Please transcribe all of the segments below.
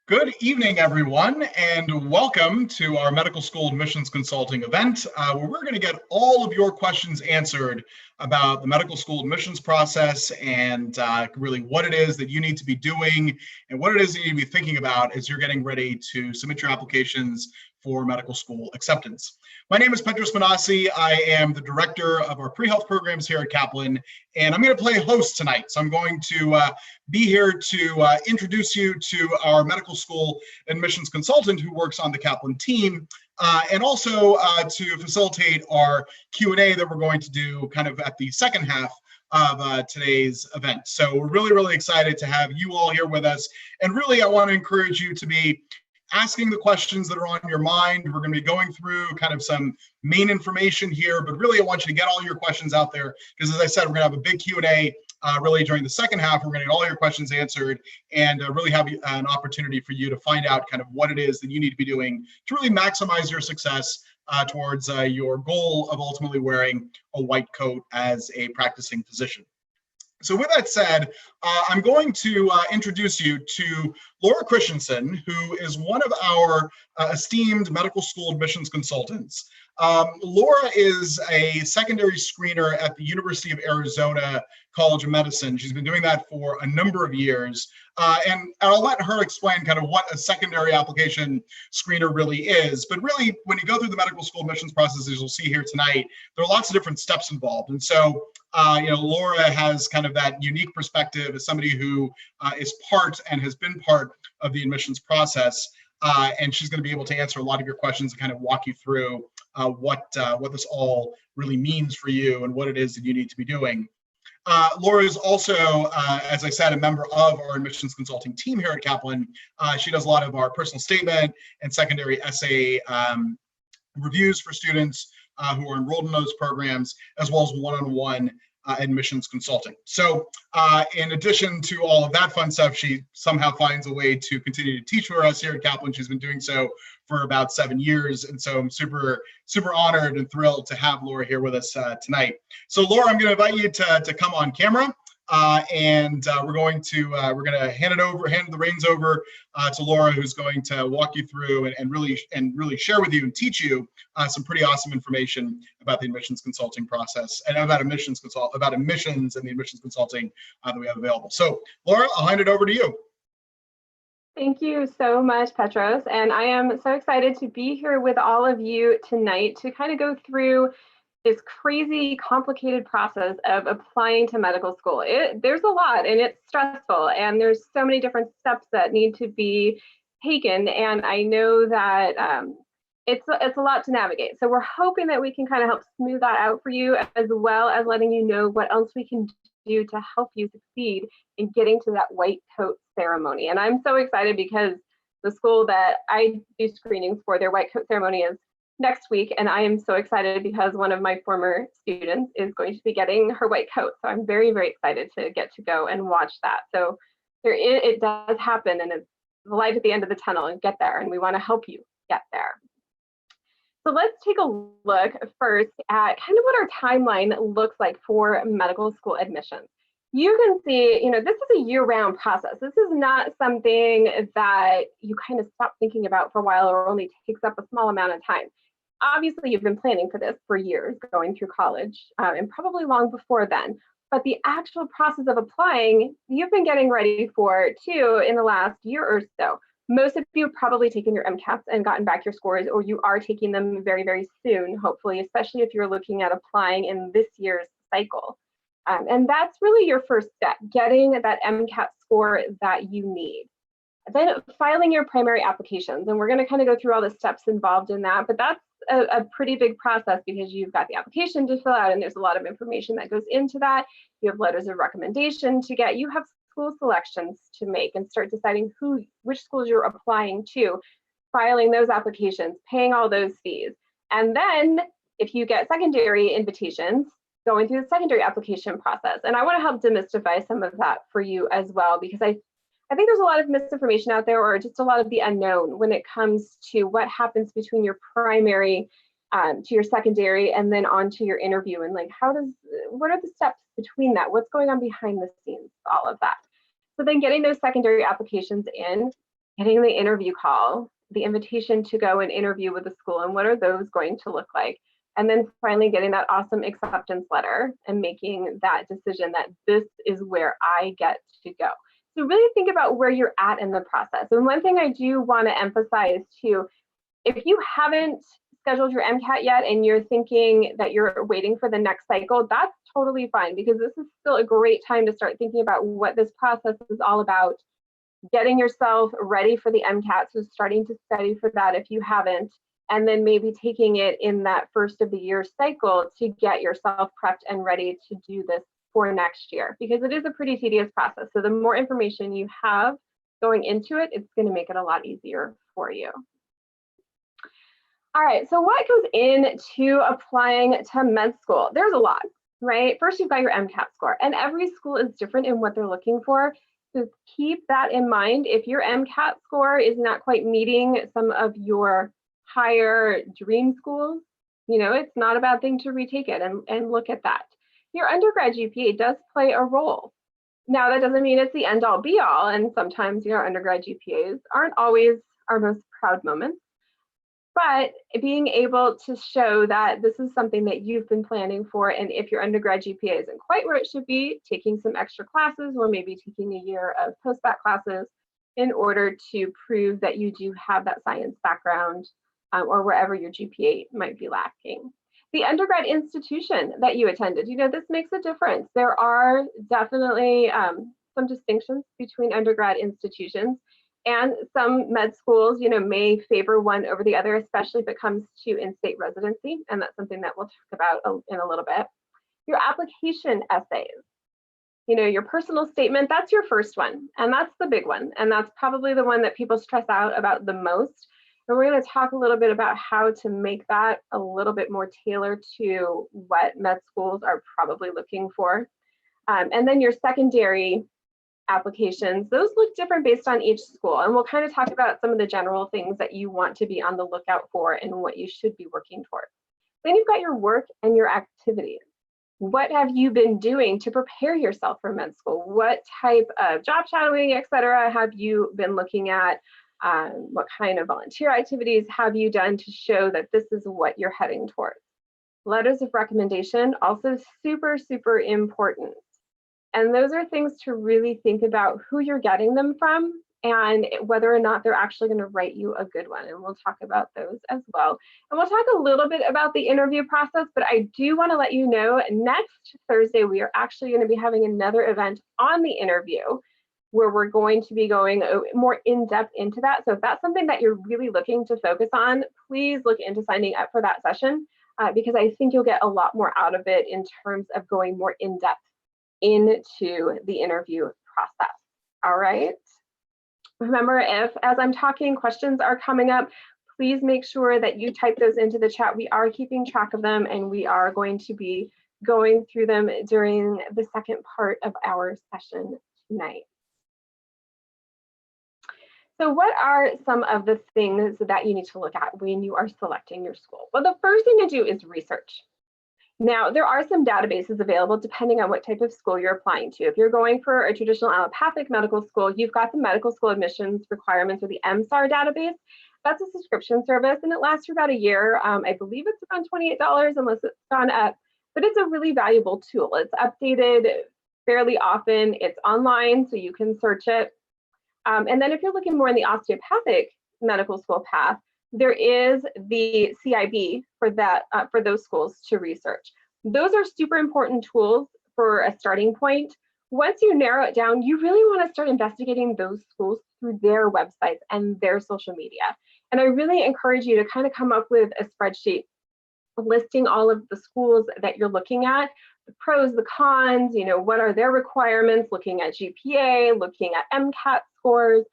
Good evening, everyone, and welcome to our medical school admissions consulting event, where we're going to get all of your questions answered about the medical school admissions process and really what it is that you need to be doing and what it is that you need to be thinking about as you're getting ready to submit your applications for medical school acceptance. My name is Petros Manassi. I am the director of our pre-health programs here at Kaplan, and I'm going to play host tonight. So I'm going to be here to introduce you to our medical school admissions consultant who works on the Kaplan team, and also to facilitate our Q&A that we're going to do kind of at the second half of today's event. So we're really excited to have you all here with us. And really, I want to encourage you to be asking the questions that are on your mind. We're going to be going through kind of some main information here, but really I want you to get all your questions out there because, as I said, we're going to have a big Q&A really during the second half. We're going to get all your questions answered and really have an opportunity for you to find out kind of what it is that you need to be doing to really maximize your success towards your goal of ultimately wearing a white coat as a practicing physician. So with that said, I'm going to introduce you to Laura Christensen, who is one of our esteemed medical school admissions consultants. Laura is a secondary screener at the University of Arizona College of Medicine. She's been doing that for a number of years. And I'll let her explain kind of what a secondary application screener really is. But really, when you go through the medical school admissions process, as you'll see here tonight, there are lots of different steps involved. And so, Laura has kind of that unique perspective as somebody who is part and has been part of the admissions process. And she's going to be able to answer a lot of your questions and kind of walk you through what this all really means for you and what it is that you need to be doing. Laura is also, as I said, a member of our admissions consulting team here at Kaplan. She does a lot of our personal statement and secondary essay reviews for students who are enrolled in those programs, as well as one-on-one admissions consulting. So in addition to all of that fun stuff, she somehow finds a way to continue to teach for us here at Kaplan. She's been doing so for about 7 years. And so I'm super honored and thrilled to have Laura here with us tonight. So Laura, I'm going to invite you to come on camera. And we're going to hand the reins over to Laura, who's going to walk you through and really share with you and teach you some pretty awesome information about the admissions consulting process and about admissions and the admissions consulting that we have available. So Laura, I'll hand it over to you. Thank you so much, Petros. And I am so excited to be here with all of you tonight to kind of go through this crazy, complicated process of applying to medical school. There's a lot and it's stressful and there's so many different steps that need to be taken. And I know that it's a lot to navigate. So we're hoping that we can kind of help smooth that out for you, as well as letting you know what else we can do to help you succeed in getting to that white coat ceremony. And I'm so excited because the school that I do screenings for, their white coat ceremony is next week, and I am so excited because one of my former students is going to be getting her white coat. So I'm very excited to get to go and watch that. So it does happen, and it's the light at the end of the tunnel, and get there, and we want to help you get there. So let's take a look first at kind of what our timeline looks like for medical school admissions. You can see, this is a year-round process. This is not something that you kind of stop thinking about for a while or only takes up a small amount of time. Obviously, you've been planning for this for years, going through college, and probably long before then. But the actual process of applying, you've been getting ready for too in the last year or so. Most of you have probably taken your MCATs and gotten back your scores, or you are taking them very soon, hopefully, especially if you're looking at applying in this year's cycle. And that's really your first step, getting that MCAT score that you need. Then filing your primary applications, and we're going to kind of go through all the steps involved in that, but that's a pretty big process because you've got the application to fill out, and there's a lot of information that goes into that. You have letters of recommendation to get, you have school selections to make and start deciding which schools you're applying to, filing those applications, paying all those fees. And then if you get secondary invitations, going through the secondary application process. And I want to help demystify some of that for you as well, because I think there's a lot of misinformation out there, or just a lot of the unknown when it comes to what happens between your primary to your secondary and then on to your interview, and like what are the steps between that? What's going on behind the scenes, all of that. So then getting those secondary applications in, getting the interview call, the invitation to go and interview with the school, and what are those going to look like? And then finally getting that awesome acceptance letter and making that decision that this is where I get to go. So really think about where you're at in the process. And one thing I do want to emphasize too, if you haven't scheduled your MCAT yet and you're thinking that you're waiting for the next cycle, that's totally fine, because this is still a great time to start thinking about what this process is all about, getting yourself ready for the MCAT, so starting to study for that if you haven't, and then maybe taking it in that first of the year cycle to get yourself prepped and ready to do this for next year, because it is a pretty tedious process. So the more information you have going into it, it's going to make it a lot easier for you. All right, so what goes into applying to med school? There's a lot, right? First, you've got your MCAT score, and every school is different in what they're looking for. So keep that in mind. If your MCAT score is not quite meeting some of your higher dream schools, you know, it's not a bad thing to retake it and look at that. Your undergrad GPA does play a role. Now, that doesn't mean it's the end all be all, and sometimes your undergrad GPAs aren't always our most proud moments. But being able to show that this is something that you've been planning for, and if your undergrad GPA isn't quite where it should be, taking some extra classes or maybe taking a year of post-bac classes in order to prove that you do have that science background, or wherever your GPA might be lacking. The undergrad institution that you attended, you know, this makes a difference. There are definitely some distinctions between undergrad institutions. And some med schools, you know, may favor one over the other, especially if it comes to in-state residency. And that's something that we'll talk about in a little bit. Your application essays, you know, your personal statement, that's your first one. And that's the big one. And that's probably the one that people stress out about the most. And we're going to talk a little bit about how to make that a little bit more tailored to what med schools are probably looking for. And then your secondary applications, those look different based on each school, and we'll kind of talk about some of the general things that you want to be on the lookout for and what you should be working towards. Then you've got your work and your activities. What have you been doing to prepare yourself for med school? What type of job shadowing, etc., have you been looking at? What kind of volunteer activities have you done to show that this is what you're heading towards? Letters of recommendation, also super, super important. And those are things to really think about who you're getting them from and whether or not they're actually going to write you a good one. And we'll talk about those as well. And we'll talk a little bit about the interview process, but I do want to let you know next Thursday, we are actually going to be having another event on the interview where we're going to be going more in depth into that. So if that's something that you're really looking to focus on, please look into signing up for that session because I think you'll get a lot more out of it in terms of going more in depth into the interview process. All right. Remember, if as I'm talking, questions are coming up, please make sure that you type those into the chat. We are keeping track of them and we are going to be going through them during the second part of our session tonight. So what are some of the things that you need to look at when you are selecting your school? Well, the first thing to do is research. Now, there are some databases available depending on what type of school you're applying to. If you're going for a traditional allopathic medical school, you've got the medical school admissions requirements or the MSAR database. That's a subscription service and it lasts for about a year. I believe it's around $28 unless it's gone up, but it's a really valuable tool. It's updated fairly often. It's online, so you can search it. And then if you're looking more in the osteopathic medical school path, there is the CIB for that for those schools to research. Those are super important tools for a starting point. Once you narrow it down, you really want to start investigating those schools through their websites and their social media. And I really encourage you to kind of come up with a spreadsheet listing all of the schools that you're looking at, the pros, the cons, you know, what are their requirements, looking at GPA, looking at MCAT scores,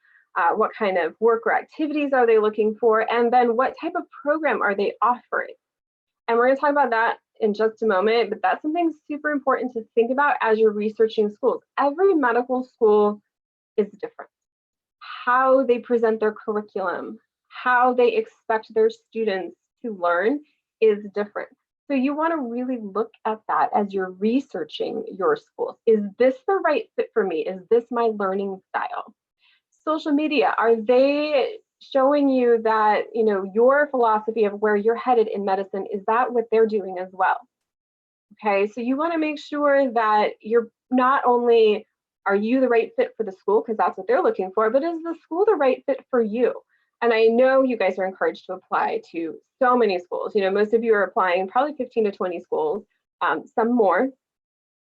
what kind of work or activities are they looking for, and then what type of program are they offering. And we're going to talk about that in just a moment, but that's something super important to think about as you're researching schools. Every medical school is different. How they present their curriculum, how they expect their students to learn is different. So you want to really look at that as you're researching your schools. Is this the right fit for me? Is this my learning style? Social media, are they showing you that, your philosophy of where you're headed in medicine, is that what they're doing as well? Okay, so you want to make sure that you're not only are you the right fit for the school, because that's what they're looking for, but is the school the right fit for you? And I know you guys are encouraged to apply to so many schools. Most of you are applying probably 15 to 20 schools, some more.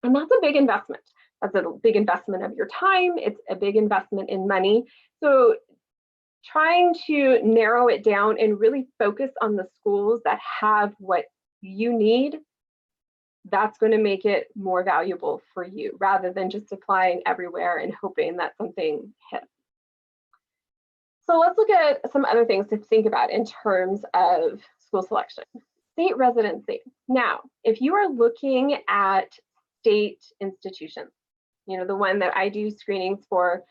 And that's a big investment. That's a big investment of your time. It's a big investment in money. So trying to narrow it down and really focus on the schools that have what you need, that's going to make it more valuable for you rather than just applying everywhere and hoping that something hits. So let's look at some other things to think about in terms of school selection. State residency. Now, if you are looking at state institutions, the one that I do screenings for,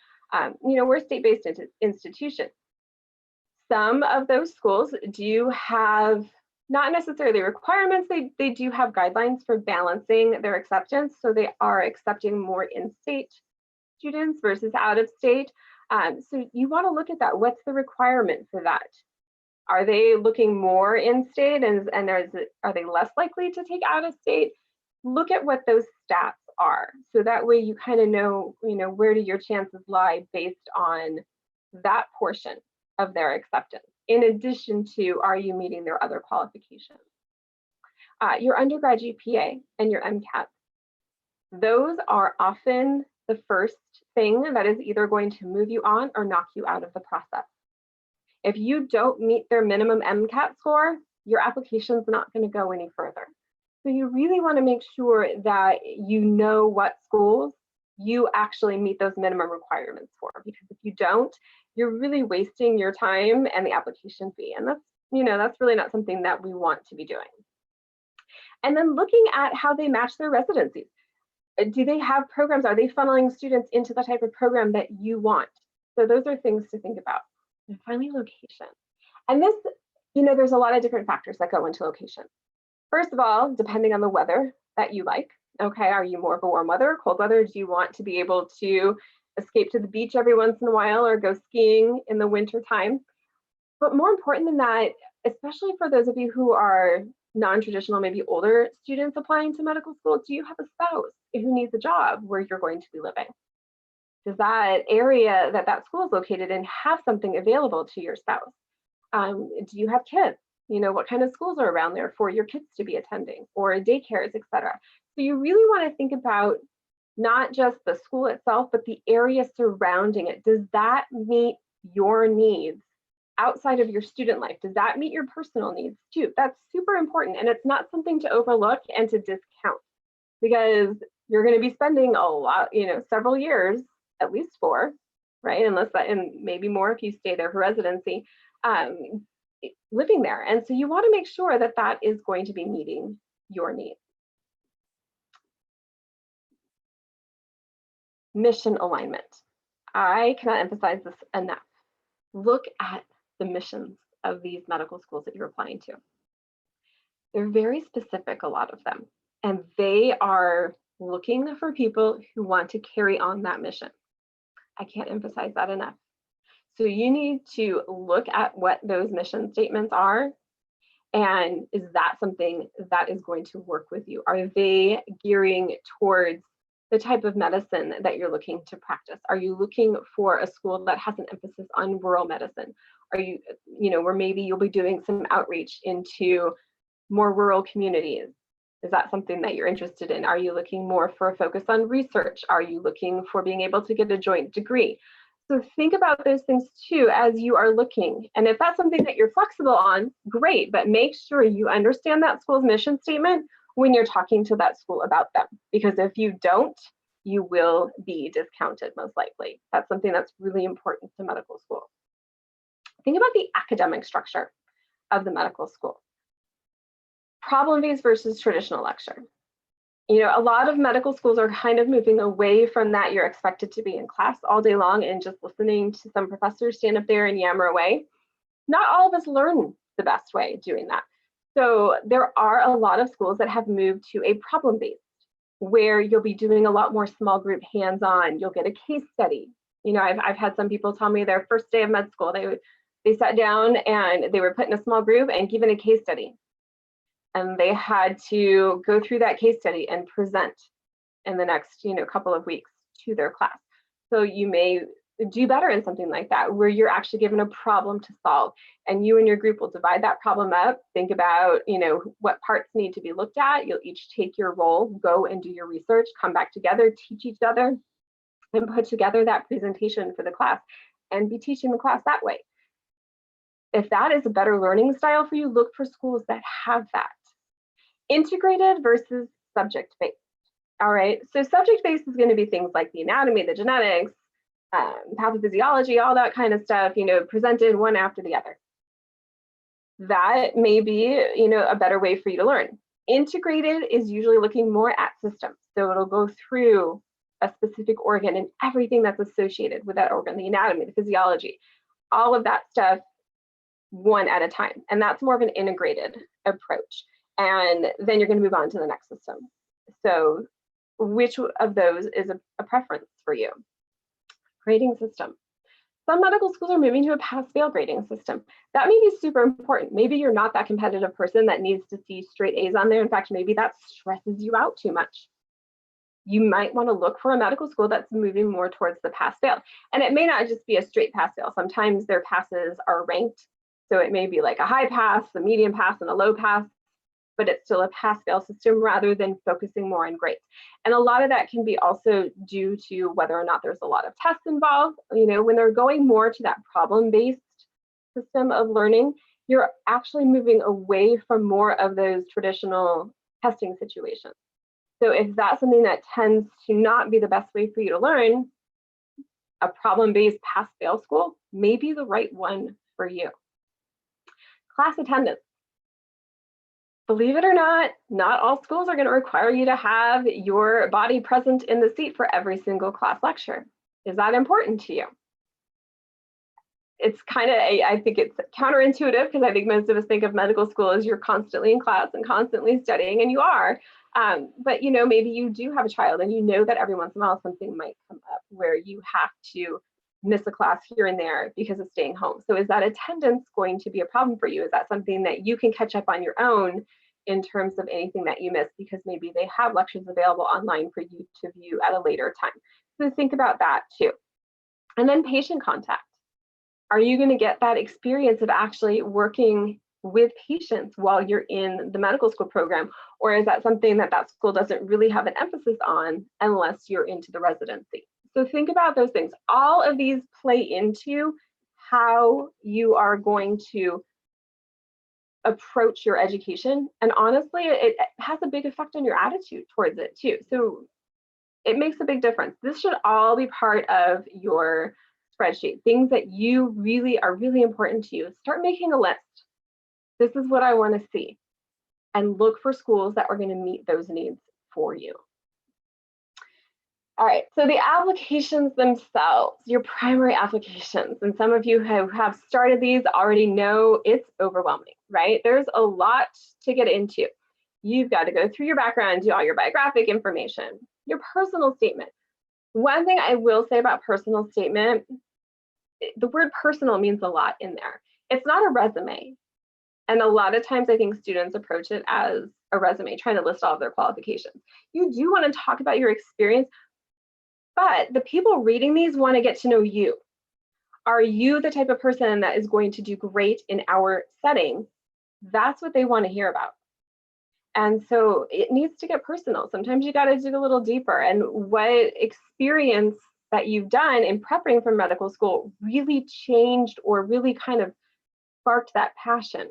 we're state-based institutions. Some of those schools do have not necessarily requirements, they do have guidelines for balancing their acceptance. So they are accepting more in-state students versus out of state. So you want to look at that. What's the requirement for that? Are they looking more in-state and are they less likely to take out of state? Look at what those stats are. So that way you kind of know, where do your chances lie based on that portion of their acceptance, in addition to, are you meeting their other qualifications? Your undergrad GPA and your MCAT, those are often the first thing that is either going to move you on or knock you out of the process. If you don't meet their minimum MCAT score, your application's not going to go any further. So you really want to make sure that you know what schools you actually meet those minimum requirements for, because if you don't, you're really wasting your time and the application fee. And that's really not something that we want to be doing. And then looking at how they match their residencies. Do they have programs? Are they funneling students into the type of program that you want? So those are things to think about. And finally, location. And this, there's a lot of different factors that go into location. First of all, depending on the weather that you like, okay, are you more of a warm weather, cold weather? Do you want to be able to escape to the beach every once in a while or go skiing in the winter time? But more important than that, especially for those of you who are non-traditional, maybe older students applying to medical school, do you have a spouse who needs a job where you're going to be living? Does that area that school is located in have something available to your spouse? Do you have kids? What kind of schools are around there for your kids to be attending, or daycares, et cetera. So you really want to think about not just the school itself, but the area surrounding it. Does that meet your needs outside of your student life? Does that meet your personal needs too? That's super important, and it's not something to overlook and to discount, because you're going to be spending a lot, several years, at least 4, right? Unless that, and maybe more if you stay there for residency, living there. And so you want to make sure that that is going to be meeting your needs. Mission alignment. I cannot emphasize this enough. Look at the missions of these medical schools that you're applying to. They're very specific, a lot of them, and they are looking for people who want to carry on that mission. I can't emphasize that enough. So you need to look at what those mission statements are, and is that something that is going to work with you? Are they gearing towards the type of medicine that you're looking to practice? Are you looking for a school that has an emphasis on rural medicine? Are you, where maybe you'll be doing some outreach into more rural communities? Is that something that you're interested in? Are you looking more for a focus on research? Are you looking for being able to get a joint degree? So think about those things too as you are looking. And if that's something that you're flexible on, great, but make sure you understand that school's mission statement when you're talking to that school about them. Because if you don't, you will be discounted most likely. That's something that's really important to medical school. Think about the academic structure of the medical school. Problem-based versus traditional lecture. A lot of medical schools are kind of moving away from that. You're expected to be in class all day long and just listening to some professors stand up there and yammer away. Not all of us learn the best way doing that. So there are a lot of schools that have moved to a problem-based, where you'll be doing a lot more small group hands-on. You'll get a case study. You know, I've had some people tell me their first day of med school, they sat down and they were put in a small group and given a case study. And they had to go through that case study and present in the next, couple of weeks to their class. So you may do better in something like that, where you're actually given a problem to solve, and you and your group will divide that problem up, think about, what parts need to be looked at. You'll each take your role, go and do your research, come back together, teach each other, and put together that presentation for the class and be teaching the class that way. If that is a better learning style for you, look for schools that have that. Integrated versus subject-based. All right, so subject-based is going to be things like the anatomy, the genetics, pathophysiology, all that kind of stuff, presented one after the other. That may be, a better way for you to learn. Integrated is usually looking more at systems. So it'll go through a specific organ and everything that's associated with that organ, the anatomy, the physiology, all of that stuff one at a time. And that's more of an integrated approach. And then you're going to move on to the next system. So which of those is a preference for you? Grading system. Some medical schools are moving to a pass-fail grading system. That may be super important. Maybe you're not that competitive person that needs to see straight A's on there. In fact, maybe that stresses you out too much. You might want to look for a medical school that's moving more towards the pass-fail. And it may not just be a straight pass-fail. Sometimes their passes are ranked. So it may be like a high pass, a medium pass, and a low pass, but it's still a pass-fail system rather than focusing more on grades. And a lot of that can be also due to whether or not there's a lot of tests involved. When they're going more to that problem-based system of learning, you're actually moving away from more of those traditional testing situations. So if that's something that tends to not be the best way for you to learn, a problem-based pass-fail school may be the right one for you. Class attendance. Believe it or not all schools are going to require you to have your body present in the seat for every single class lecture. Is that important to you? It's kind of, I think it's counterintuitive, because I think most of us think of medical school as you're constantly in class and constantly studying, and you are. But maybe you do have a child and that every once in a while something might come up where you have to miss a class here and there because of staying home. So is that attendance going to be a problem for you? Is that something that you can catch up on your own in terms of anything that you missed, because maybe they have lectures available online for you to view at a later time? So think about that too. And then patient contact. Are you going to get that experience of actually working with patients while you're in the medical school program? Or is that something that school doesn't really have an emphasis on unless you're into the residency? So think about those things. All of these play into how you are going to approach your education. And honestly, it has a big effect on your attitude towards it too. So it makes a big difference. This should all be part of your spreadsheet. Things that you are really important to you. Start making a list. This is what I want to see. And look for schools that are going to meet those needs for you. All right, so the applications themselves, your primary applications, and some of you who have started these already know it's overwhelming, right? There's a lot to get into. You've got to go through your background, do all your biographic information, your personal statement. One thing I will say about personal statement, the word personal means a lot in there. It's not a resume. And a lot of times I think students approach it as a resume, trying to list all of their qualifications. You do want to talk about your experience, but the people reading these want to get to know you. Are you the type of person that is going to do great in our setting? That's what they want to hear about. And so it needs to get personal. Sometimes you got to dig a little deeper. And what experience that you've done in preparing for medical school really changed or really kind of sparked that passion?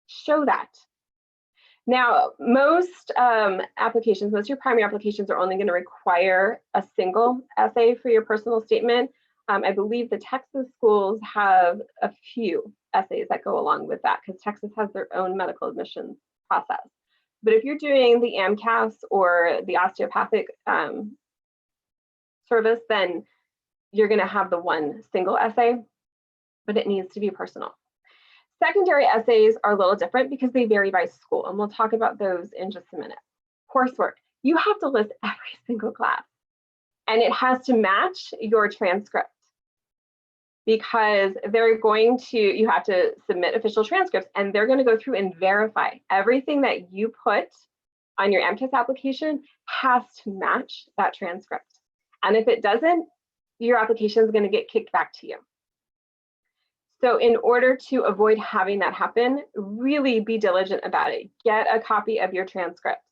Show that. Now, most applications, most of your primary applications are only going to require a single essay for your personal statement. I believe the Texas schools have a few essays that go along with that, because Texas has their own medical admissions process. But if you're doing the MCAT or the osteopathic service, then you're going to have the one single essay, but it needs to be personal. Secondary essays are a little different because they vary by school, and we'll talk about those in just a minute. Coursework, you have to list every single class, and it has to match your transcript. because you have to submit official transcripts, and they're going to go through and verify everything that you put on your MCAT application has to match that transcript. And if it doesn't, your application is going to get kicked back to you. So in order to avoid having that happen, really be diligent about it. Get a copy of your transcript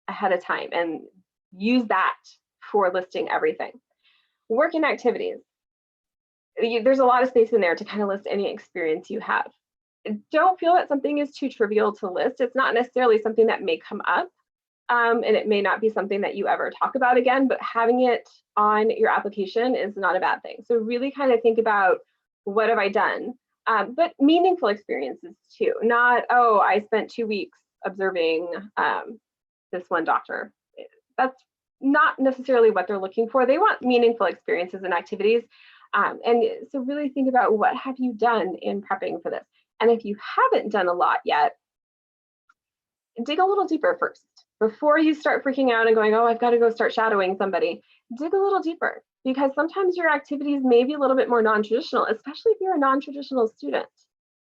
ahead of time and use that for listing everything. Work and activities. There's a lot of space in there to kind of list any experience you have. Don't feel that something is too trivial to list. It's not necessarily something that may come up, and it may not be something that you ever talk about again, but having it on your application is not a bad thing. So really kind of think about, what have I done? But meaningful experiences too, not, oh, I spent 2 weeks observing this one doctor. That's not necessarily what they're looking for. They want meaningful experiences and activities. And so really think about, what have you done in prepping for this? And if you haven't done a lot yet, dig a little deeper first. Before you start freaking out and going, oh, I've got to go start shadowing somebody, dig a little deeper, because sometimes your activities may be a little bit more non-traditional, especially if you're a non-traditional student.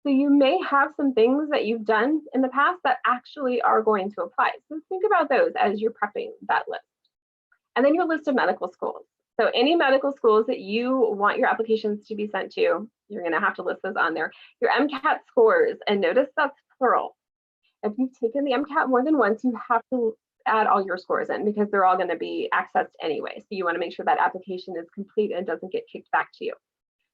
So you may have some things that you've done in the past that actually are going to apply. So think about those as you're prepping that list. And then your list of medical schools. So any medical schools that you want your applications to be sent to, you're going to have to list those on there. Your MCAT scores, and notice that's plural. If you've taken the MCAT more than once, you have to add all your scores in, because they're all going to be accessed anyway. So you want to make sure that application is complete and doesn't get kicked back to you.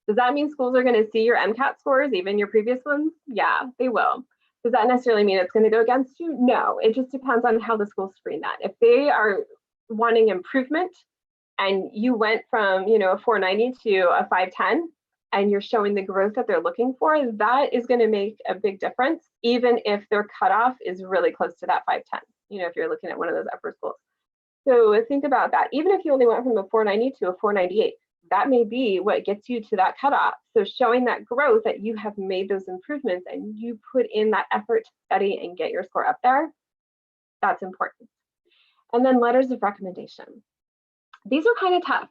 Does that mean schools are going to see your MCAT scores, even your previous ones? Yeah, they will. Does that necessarily mean it's going to go against you? No, it just depends on how the schools screen that. If they are wanting improvement, and you went from, a 490 to a 510, and you're showing the growth that they're looking for, that is going to make a big difference, even if their cutoff is really close to that 510, if you're looking at one of those upper schools. So think about that. Even if you only went from a 490 to a 498, that may be what gets you to that cutoff. So showing that growth, that you have made those improvements and you put in that effort to study and get your score up there, that's important. And then letters of recommendation. These are kind of tough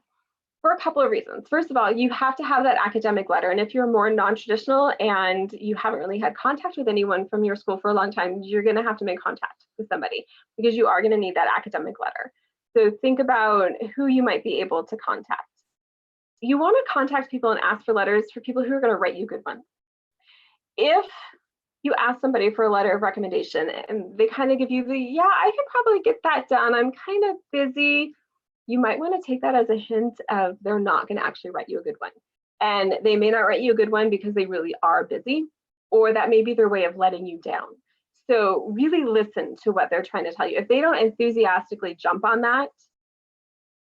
for a couple of reasons. First of all, you have to have that academic letter. And if you're more non-traditional and you haven't really had contact with anyone from your school for a long time, you're going to have to make contact with somebody, because you are going to need that academic letter. So think about who you might be able to contact. You want to contact people and ask for letters for people who are going to write you good ones. If you ask somebody for a letter of recommendation and they kind of give you the, yeah, I could probably get that done, I'm kind of busy, you might want to take that as a hint of they're not going to actually write you a good one. And they may not write you a good one because they really are busy, or that may be their way of letting you down. So really listen to what they're trying to tell you. If they don't enthusiastically jump on that,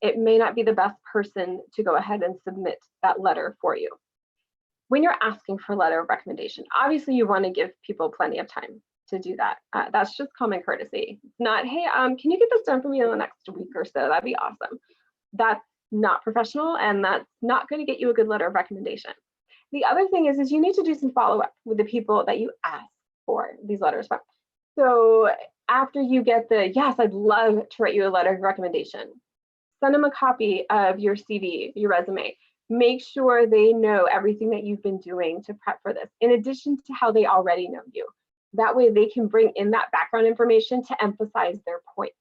it may not be the best person to go ahead and submit that letter for you. When you're asking for a letter of recommendation, obviously you want to give people plenty of time to do that. That's just common courtesy. It's not, hey, can you get this done for me in the next week or so? That'd be awesome. That's not professional, and that's not going to get you a good letter of recommendation. The other thing is you need to do some follow-up with the people that you ask for these letters from. So after you get the, yes, I'd love to write you a letter of recommendation, send them a copy of your CV, your resume. Make sure they know everything that you've been doing to prep for this, in addition to how they already know you. That way they can bring in that background information to emphasize their point.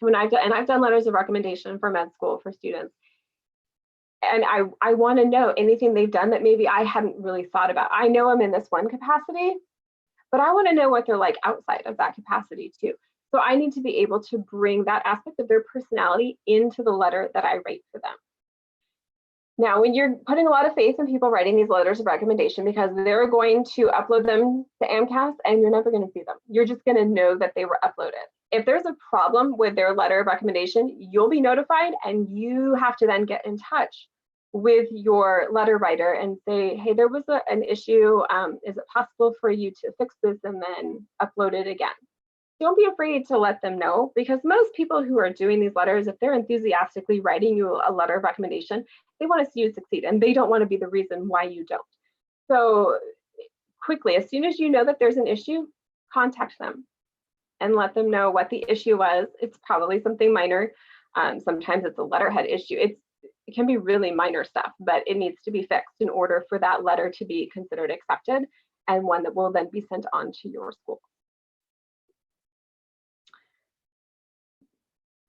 I've done letters of recommendation for med school for students, and I want to know anything they've done that maybe I hadn't really thought about. I know them in this one capacity, but I want to know what they're like outside of that capacity too. So I need to be able to bring that aspect of their personality into the letter that I write for them. Now, when you're putting a lot of faith in people writing these letters of recommendation, because they're going to upload them to MCAT and you're never going to see them, you're just going to know that they were uploaded. If there's a problem with their letter of recommendation, you'll be notified, and you have to then get in touch with your letter writer and say, hey, there was an issue. Is it possible for you to fix this and then upload it again? Don't be afraid to let them know, because most people who are doing these letters, if they're enthusiastically writing you a letter of recommendation, they want to see you succeed, and they don't want to be the reason why you don't. So quickly, as soon as you know that there's an issue, contact them and let them know what the issue was. It's probably something minor. Sometimes it's a letterhead issue. It can be really minor stuff, but it needs to be fixed in order for that letter to be considered accepted and one that will then be sent on to your school.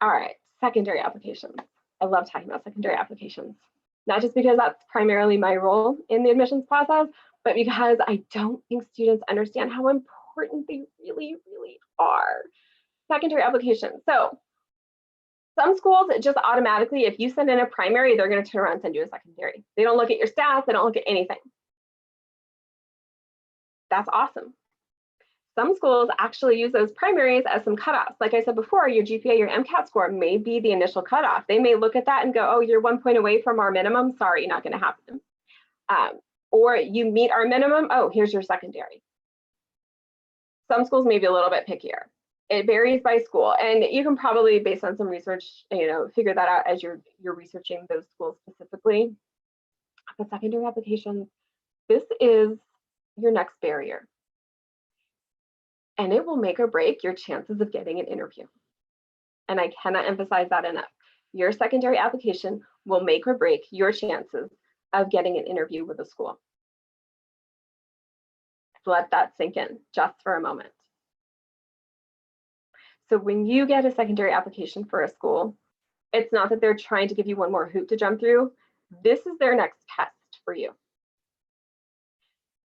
All right, secondary applications. I love talking about secondary applications, not just because that's primarily my role in the admissions process, but because I don't think students understand how important they really, really are. Secondary applications. So some schools, just automatically, if you send in a primary, they're going to turn around and send you a secondary. They don't look at your stats, they don't look at anything. That's awesome. Some schools actually use those primaries as some cutoffs. Like I said before, your GPA, your MCAT score may be the initial cutoff. They may look at that and go, oh, you're 1 point away from our minimum. Sorry, not going to happen. Or you meet our minimum. Oh, here's your secondary. Some schools may be a little bit pickier. It varies by school, and you can probably, based on some research, figure that out as you're researching those schools specifically. But secondary applications, this is your next barrier. And it will make or break your chances of getting an interview. And I cannot emphasize that enough. Your secondary application will make or break your chances of getting an interview with a school. Let that sink in just for a moment. So when you get a secondary application for a school, it's not that they're trying to give you one more hoop to jump through. This is their next test for you.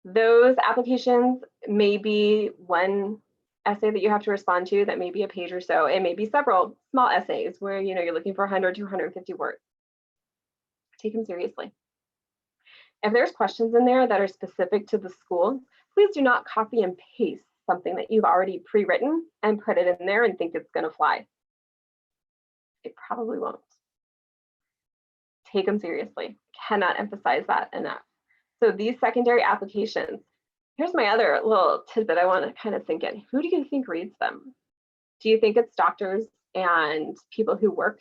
Those applications may be one essay that you have to respond to that may be a page or so. It may be several small essays where you're looking for 100 to 150 words. Take them seriously. If there's questions in there that are specific to the school, please do not copy and paste something that you've already pre-written and put it in there and think it's going to fly. It probably won't. Take them seriously. Cannot emphasize that enough. So these secondary applications, here's my other little tidbit I want to kind of sink in. Who do you think reads them? Do you think it's doctors and people who work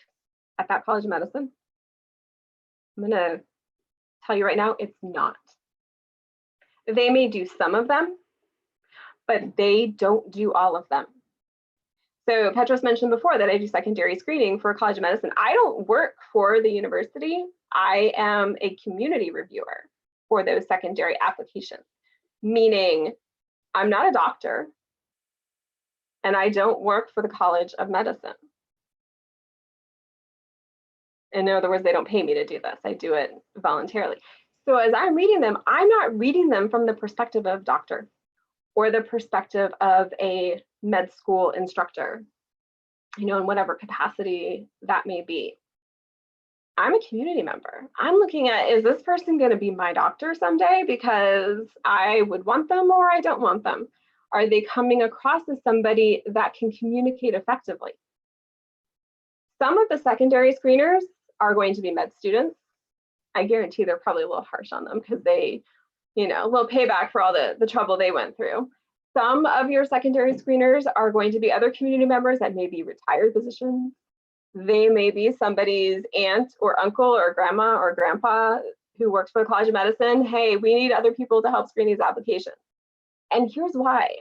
at that College of Medicine? I'm going to tell you right now, it's not. They may do some of them, but they don't do all of them. So Petros mentioned before that I do secondary screening for College of Medicine. I don't work for the university. I am a community reviewer for those secondary applications, meaning I'm not a doctor and I don't work for the College of Medicine. In other words, they don't pay me to do this. I do it voluntarily. So as I'm reading them, I'm not reading them from the perspective of doctor or the perspective of a med school instructor, in whatever capacity that may be. I'm a community member. I'm looking at, is this person going to be my doctor someday because I would want them or I don't want them? Are they coming across as somebody that can communicate effectively? Some of the secondary screeners are going to be med students. I guarantee they're probably a little harsh on them because they, a little payback for all the trouble they went through. Some of your secondary screeners are going to be other community members that may be retired physicians. They may be somebody's aunt or uncle or grandma or grandpa who works for the College of Medicine. Hey, we need other people to help screen these applications. And here's why.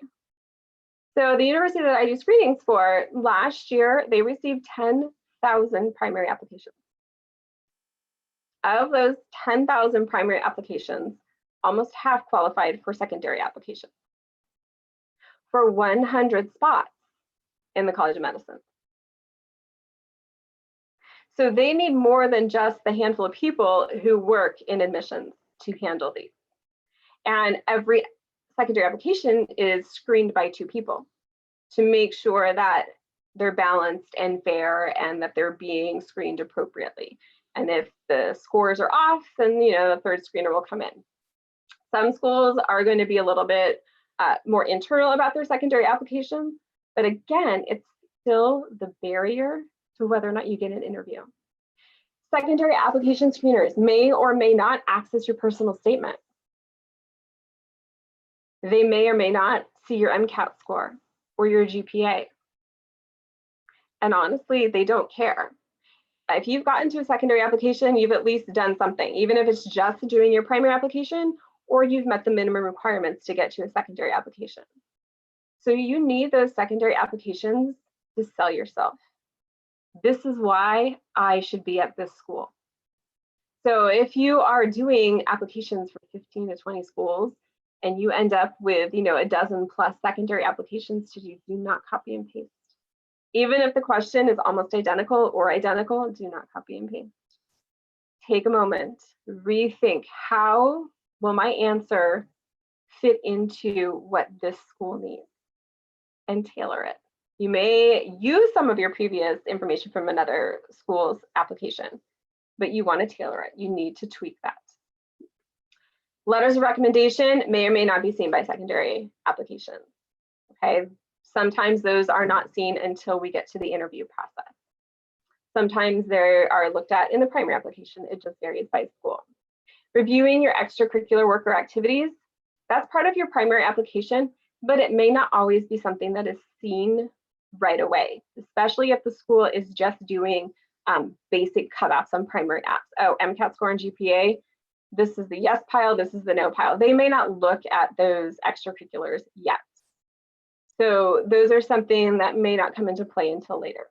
So the university that I do screenings for, last year, they received 10,000 primary applications. Of those 10,000 primary applications, almost half qualified for secondary applications for 100 spots in the College of Medicine. So they need more than just the handful of people who work in admissions to handle these. And every secondary application is screened by 2 people to make sure that they're balanced and fair and that they're being screened appropriately. And if the scores are off, then the third screener will come in. Some schools are going to be a little bit more internal about their secondary applications, but again, it's still the barrier to whether or not you get an interview. Secondary application screeners may or may not access your personal statement. They may or may not see your MCAT score or your GPA. And honestly, they don't care. If you've gotten to a secondary application, you've at least done something, even if it's just doing your primary application or you've met the minimum requirements to get to a secondary application. So you need those secondary applications to sell yourself. This is why I should be at this school. So if you are doing applications for 15 to 20 schools and you end up with, a dozen plus secondary applications to do, do not copy and paste. Even if the question is almost identical or identical, do not copy and paste. Take a moment, rethink, how will my answer fit into what this school needs, and tailor it. You may use some of your previous information from another school's application, but you want to tailor it. You need to tweak that. Letters of recommendation may or may not be seen by secondary applications. Okay, sometimes those are not seen until we get to the interview process. Sometimes they are looked at in the primary application. It just varies by school. Reviewing your extracurricular work or activities, that's part of your primary application, but it may not always be something that is seen right away, especially if the school is just doing basic cutoffs on primary apps. Oh, MCAT score and GPA, this is the yes pile, this is the no pile. They may not look at those extracurriculars yet. So those are something that may not come into play until later.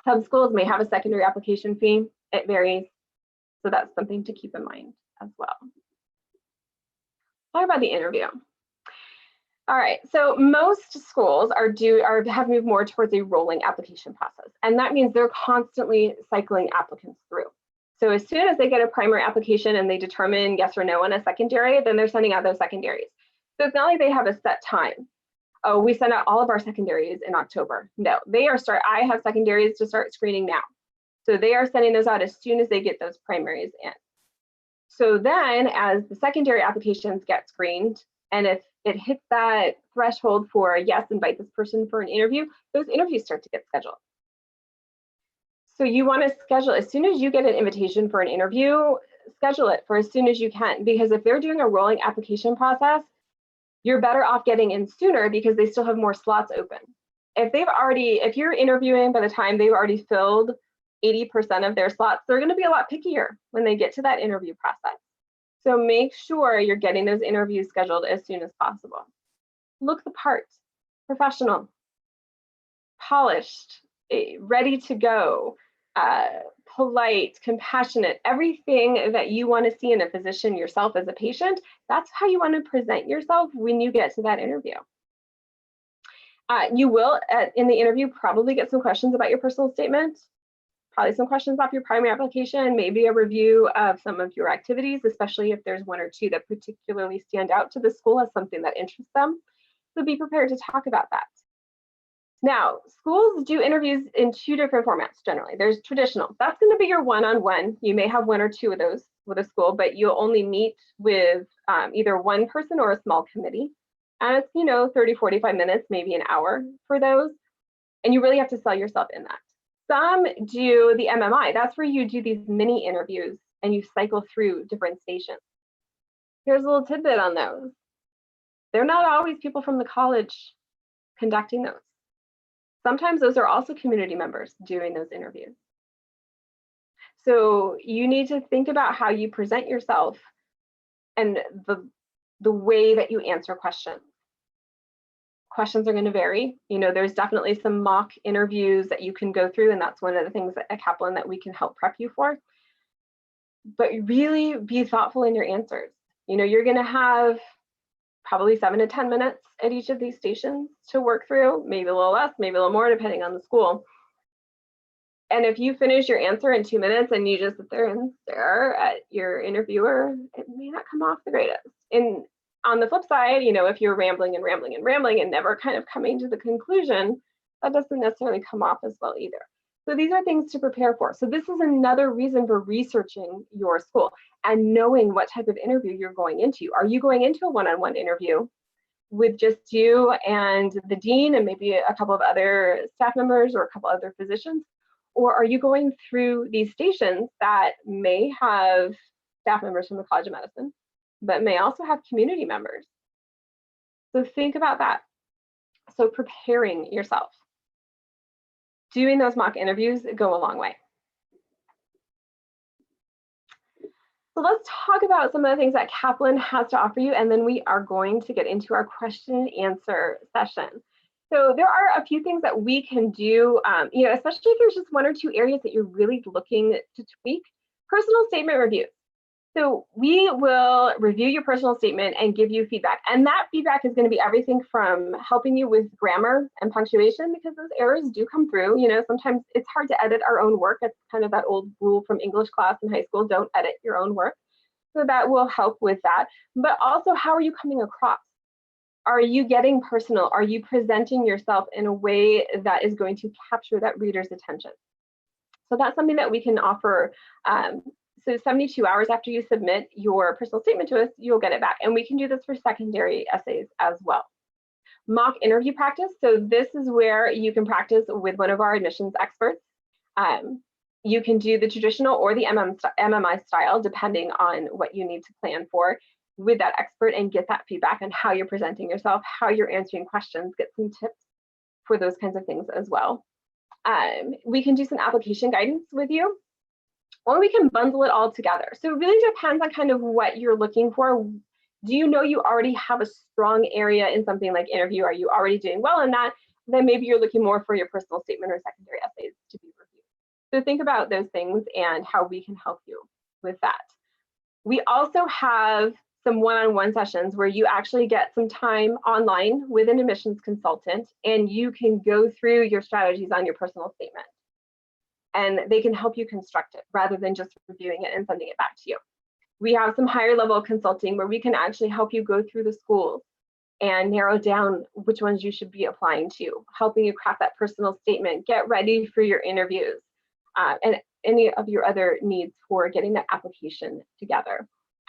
Some schools may have a secondary application fee. It varies. So that's something to keep in mind as well. Talk about the interview. All right, so most schools have moved more towards a rolling application process. And that means they're constantly cycling applicants through. So as soon as they get a primary application and they determine yes or no on a secondary, then they're sending out those secondaries. So it's not like they have a set time. Oh, we send out all of our secondaries in October. No, I have secondaries to start screening now. So they are sending those out as soon as they get those primaries in. So then as the secondary applications get screened, and if it hits that threshold for yes, invite this person for an interview, those interviews start to get scheduled. So you want to schedule, as soon as you get an invitation for an interview, schedule it for as soon as you can, because if they're doing a rolling application process, you're better off getting in sooner because they still have more slots open. If you're interviewing by the time they've already filled 80% of their slots, they're going to be a lot pickier when they get to that interview process. So make sure you're getting those interviews scheduled as soon as possible. Look the part, professional, polished, ready to go, polite, compassionate, everything that you want to see in a physician yourself as a patient. That's how you want to present yourself when you get to that interview. You will, in the interview, probably get some questions about your personal statement, probably some questions off your primary application, maybe a review of some of your activities, especially if there's one or two that particularly stand out to the school as something that interests them. So be prepared to talk about that. Now, schools do interviews in two different formats generally. There's traditional. That's going to be your one-on-one. You may have one or two of those with a school, but you'll only meet with either one person or a small committee. And it's, 30, 45 minutes, maybe an hour for those. And you really have to sell yourself in that. Some do the MMI. That's where you do these mini interviews and you cycle through different stations. Here's a little tidbit on those. They're not always people from the college conducting those. Sometimes those are also community members doing those interviews. So you need to think about how you present yourself and the way that you answer questions. Questions are going to vary. There's definitely some mock interviews that you can go through, and that's one of the things at Kaplan that we can help prep you for. But really be thoughtful in your answers. You're going to have probably 7 to 10 minutes at each of these stations to work through, maybe a little less, maybe a little more, depending on the school. And if you finish your answer in 2 minutes and you just sit there and stare at your interviewer, it may not come off the greatest. And on the flip side, if you're rambling and rambling and rambling and never kind of coming to the conclusion, that doesn't necessarily come off as well either. So these are things to prepare for. So this is another reason for researching your school and knowing what type of interview you're going into. Are you going into a one-on-one interview with just you and the dean and maybe a couple of other staff members or a couple other physicians? Or are you going through these stations that may have staff members from the College of Medicine, but may also have community members? So think about that. So preparing yourself. Doing those mock interviews go a long way. So let's talk about some of the things that Kaplan has to offer you, and then we are going to get into our question and answer session. So there are a few things that we can do, especially if there's just one or two areas that you're really looking to tweak. Personal statement review. So we will review your personal statement and give you feedback. And that feedback is going to be everything from helping you with grammar and punctuation, because those errors do come through. Sometimes it's hard to edit our own work. It's kind of that old rule from English class in high school, don't edit your own work. So that will help with that. But also, how are you coming across? Are you getting personal? Are you presenting yourself in a way that is going to capture that reader's attention? So that's something that we can offer. So 72 hours after you submit your personal statement to us, you'll get it back. And we can do this for secondary essays as well. Mock interview practice. So this is where you can practice with one of our admissions experts. You can do the traditional or the MMI style, depending on what you need to plan for with that expert, and get that feedback on how you're presenting yourself, how you're answering questions, get some tips for those kinds of things as well. We can do some application guidance with you, or we can bundle it all together. So it really depends on kind of what you're looking for. Do you know you already have a strong area in something like interview? Are you already doing well in that? Then maybe you're looking more for your personal statement or secondary essays to be reviewed. So think about those things and how we can help you with that. We also have some one-on-one sessions where you actually get some time online with an admissions consultant, and you can go through your strategies on your personal statement. And they can help you construct it rather than just reviewing it and sending it back to you. We have some higher level consulting where we can actually help you go through the schools and narrow down which ones you should be applying to, helping you craft that personal statement, get ready for your interviews, and any of your other needs for getting that application together.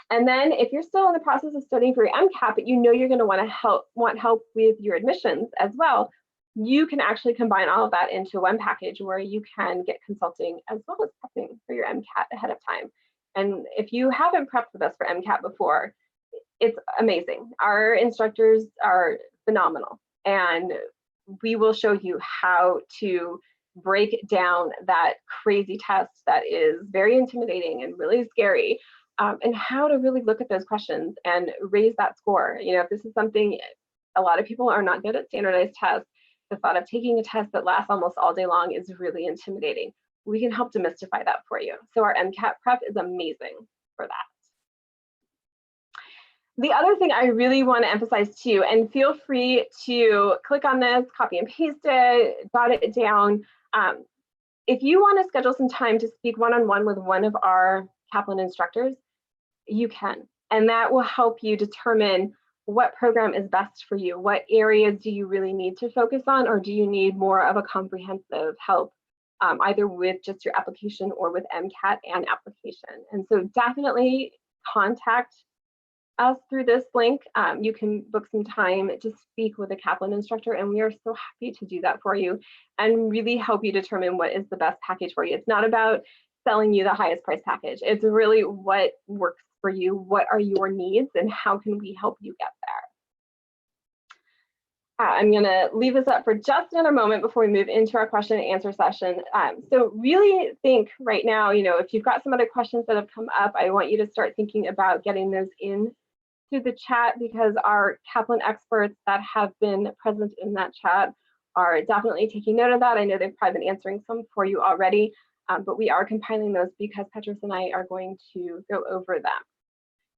And then if you're still in the process of studying for your MCAT, but you know you're going to want help with your admissions as well, you can actually combine all of that into one package where you can get consulting as well as prepping for your MCAT ahead of time. And if you haven't prepped with us for MCAT before, it's amazing. Our instructors are phenomenal, and we will show you how to break down that crazy test that is very intimidating and really scary, and how to really look at those questions and raise that score. If this is something, a lot of people are not good at standardized tests. The thought of taking a test that lasts almost all day long is really intimidating. We can help demystify that for you. So our MCAT prep is amazing for that. The other thing I really want to emphasize too, and feel free to click on this, copy and paste it, jot it down. If you want to schedule some time to speak one-on-one with one of our Kaplan instructors, you can. And that will help you determine what program is best for you. What areas do you really need to focus on, or do you need more of a comprehensive help, either with just your application or with MCAT and application? And so definitely contact us through this link. You can book some time to speak with a Kaplan instructor, and we are so happy to do that for you and really help you determine what is the best package for you. It's not about selling you the highest price package. It's really what works for you, what are your needs, and how can we help you get there. I'm going to leave this up for just another moment before we move into our question and answer session. So really think right now, if you've got some other questions that have come up, I want you to start thinking about getting those in to the chat, because our Kaplan experts that have been present in that chat are definitely taking note of that. I know they've probably been answering some for you already, but we are compiling those because Petros and I are going to go over them.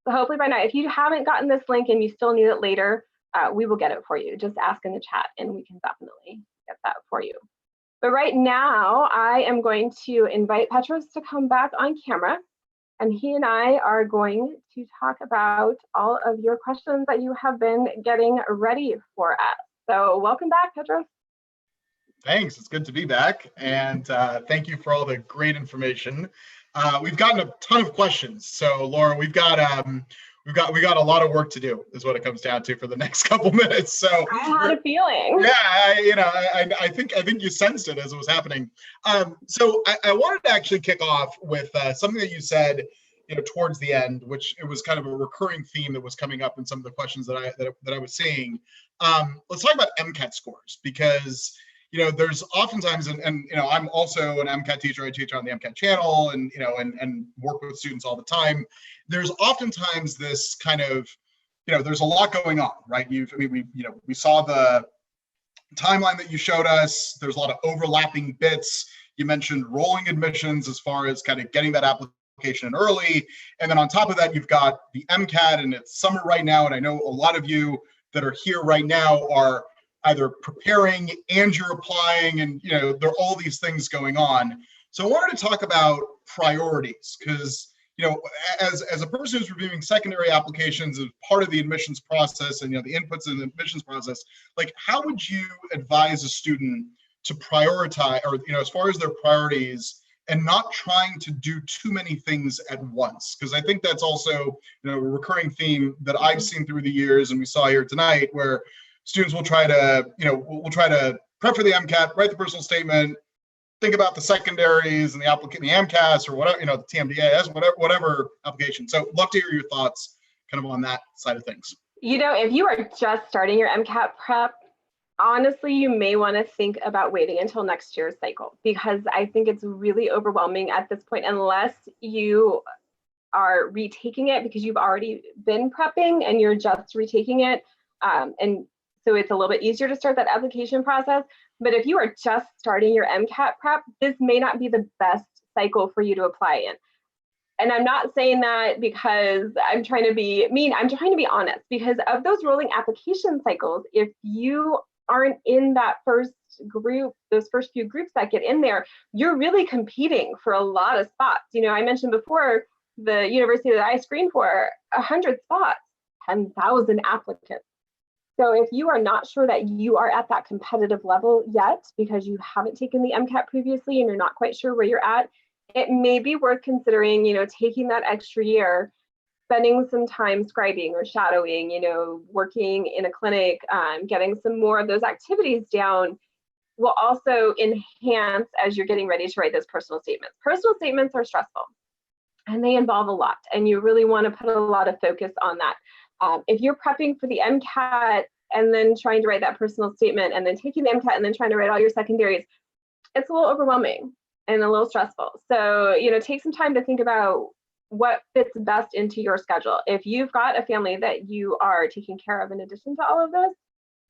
So hopefully by now, if you haven't gotten this link and you still need it later, we will get it for you. Just ask in the chat and we can definitely get that for you. But right now, I am going to invite Petros to come back on camera, and he and I are going to talk about all of your questions that you have been getting ready for us. So welcome back, Petros. Thanks, it's good to be back, and thank you for all the great information. We've gotten a ton of questions, so Laura, we got a lot of work to do, is what it comes down to for the next couple minutes. So I had a feeling. Yeah, I think you sensed it as it was happening. So I wanted to actually kick off with something that you said, towards the end, which it was kind of a recurring theme that was coming up in some of the questions that I was seeing. Let's talk about MCAT scores, because there's oftentimes, and I'm also an MCAT teacher. I teach on the MCAT channel, and and work with students all the time. There's oftentimes this kind of, there's a lot going on, right? We saw the timeline that you showed us. There's a lot of overlapping bits. You mentioned rolling admissions as far as kind of getting that application application in early. And then on top of that, you've got the MCAT, and it's summer right now. And I know a lot of you that are here right now are either preparing and you're applying, and there are all these things going on. So I wanted to talk about priorities, because as a person who's reviewing secondary applications as part of the admissions process, and the inputs in the admissions process, like, how would you advise a student to prioritize, or as far as their priorities, and not trying to do too many things at once? Because I think that's also a recurring theme that I've seen through the years, and we saw here tonight, where students will try to will try to prep for the MCAT, write the personal statement, think about the secondaries and the MCAS, or whatever, the TMDAS, whatever application. So love to hear your thoughts kind of on that side of things. If you are just starting your MCAT prep, honestly, you may want to think about waiting until next year's cycle, because I think it's really overwhelming at this point, unless you are retaking it because you've already been prepping and you're just retaking it. And so it's a little bit easier to start that application process. But if you are just starting your MCAT prep, this may not be the best cycle for you to apply in. And I'm not saying that because I'm trying to be mean. I'm trying to be honest, because of those rolling application cycles, if you aren't in that first group, those first few groups that get in there, you're really competing for a lot of spots. I mentioned before, the university that I screened for, 100 spots, 10,000 applicants. So if you are not sure that you are at that competitive level yet, because you haven't taken the MCAT previously and you're not quite sure where you're at, it may be worth considering, taking that extra year, spending some time scribing or shadowing, working in a clinic, getting some more of those activities down will also enhance as you're getting ready to write those personal statements. Personal statements are stressful and they involve a lot, and you really want to put a lot of focus on that. If you're prepping for the MCAT and then trying to write that personal statement, and then taking the MCAT and then trying to write all your secondaries, it's a little overwhelming and a little stressful. So, take some time to think about what fits best into your schedule. If you've got a family that you are taking care of in addition to all of this,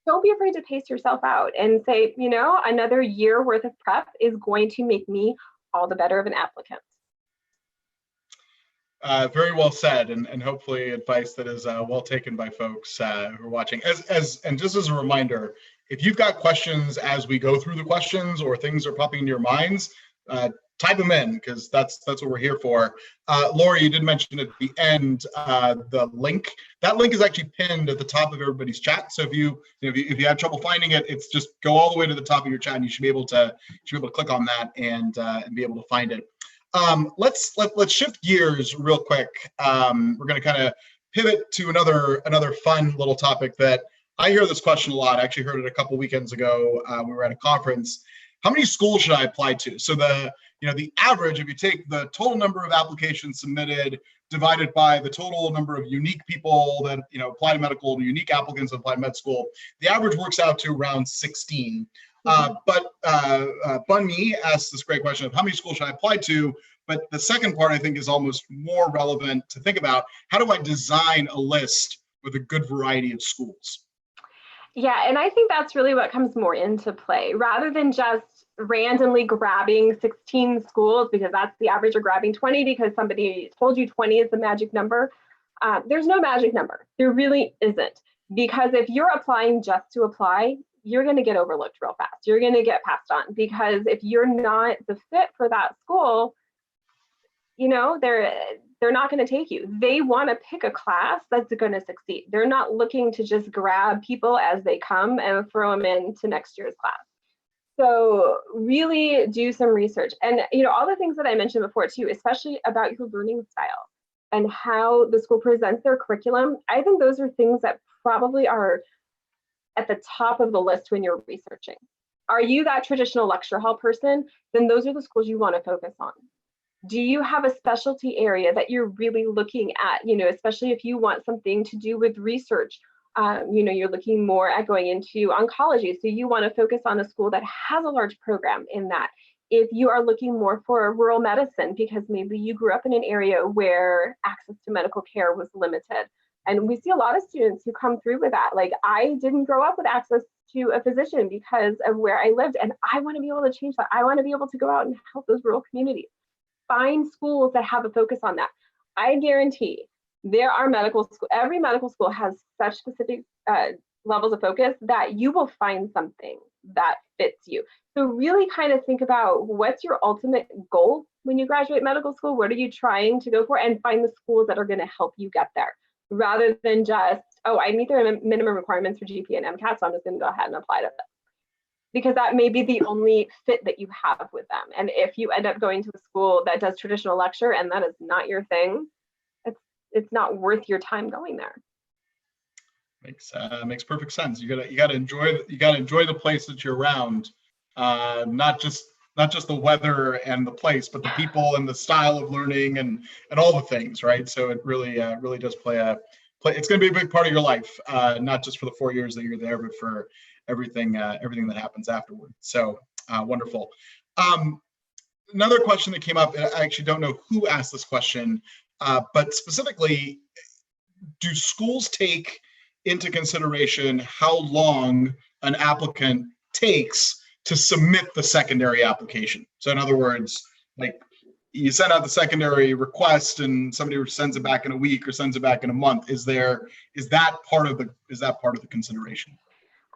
don't be afraid to pace yourself out and say, another year worth of prep is going to make me all the better of an applicant. Very well said, and hopefully advice that is well taken by folks who are watching. And just as a reminder, if you've got questions as we go through the questions, or things are popping into your minds, type them in, because that's what we're here for. Lori, you did mention at the end the link. That link is actually pinned at the top of everybody's chat. So if you have trouble finding it, it's just go all the way to the top of your chat, and you should be able to click on that and be able to find it. Let's shift gears real quick. We're going to kind of pivot to another fun little topic that I hear this question a lot. I actually heard it a couple weekends ago. We were at a conference. How many schools should I apply to? So the average, if you take the total number of applications submitted divided by the total number of unique people that apply to medical, unique applicants that apply to med school, the average works out to around 16. But Bunmi asked this great question of how many schools should I apply to? But the second part, I think, is almost more relevant to think about. How do I design a list with a good variety of schools? Yeah, and I think that's really what comes more into play, rather than just randomly grabbing 16 schools because that's the average, or grabbing 20 because somebody told you 20 is the magic number. There's no magic number. There really isn't. Because if you're applying just to apply, you're going to get overlooked real fast. You're going to get passed on, because if you're not the fit for that school, they're not going to take you. They want to pick a class that's going to succeed. They're not looking to just grab people as they come and throw them into next year's class. So really do some research. And all the things that I mentioned before too, especially about your learning style and how the school presents their curriculum, I think those are things that probably are at the top of the list when you're researching. Are you that traditional lecture hall person? Then those are the schools you want to focus on. Do you have a specialty area that you're really looking at, especially if you want something to do with research? You're looking more at going into oncology. So you want to focus on a school that has a large program in that. If you are looking more for rural medicine, because maybe you grew up in an area where access to medical care was limited. And we see a lot of students who come through with that. Like, I didn't grow up with access to a physician because of where I lived, and I want to be able to change that. I want to be able to go out and help those rural communities. find schools that have a focus on that. I guarantee there are every medical school has such specific levels of focus that you will find something that fits you. So really kind of think about what's your ultimate goal when you graduate medical school, what are you trying to go for, and find the schools that are going to help you get there, rather than just, oh, I meet their minimum requirements for GPA and MCAT, so I'm just going to go ahead and apply to them. Because that may be the only fit that you have with them. And if you end up going to a school that does traditional lecture and that is not your thing, it's not worth your time going there. Makes perfect sense. You gotta enjoy the place that you're around, not just the weather and the place, but the people and the style of learning and all the things, right? So it really does play. It's going to be a big part of your life, not just for the 4 years that you're there, but for everything that happens afterward. So wonderful. Another question that came up, and I actually don't know who asked this question, but specifically, do schools take into consideration how long an applicant takes to submit the secondary application? So in other words, like you send out the secondary request and somebody sends it back in a week or sends it back in a month. Is that part of the consideration?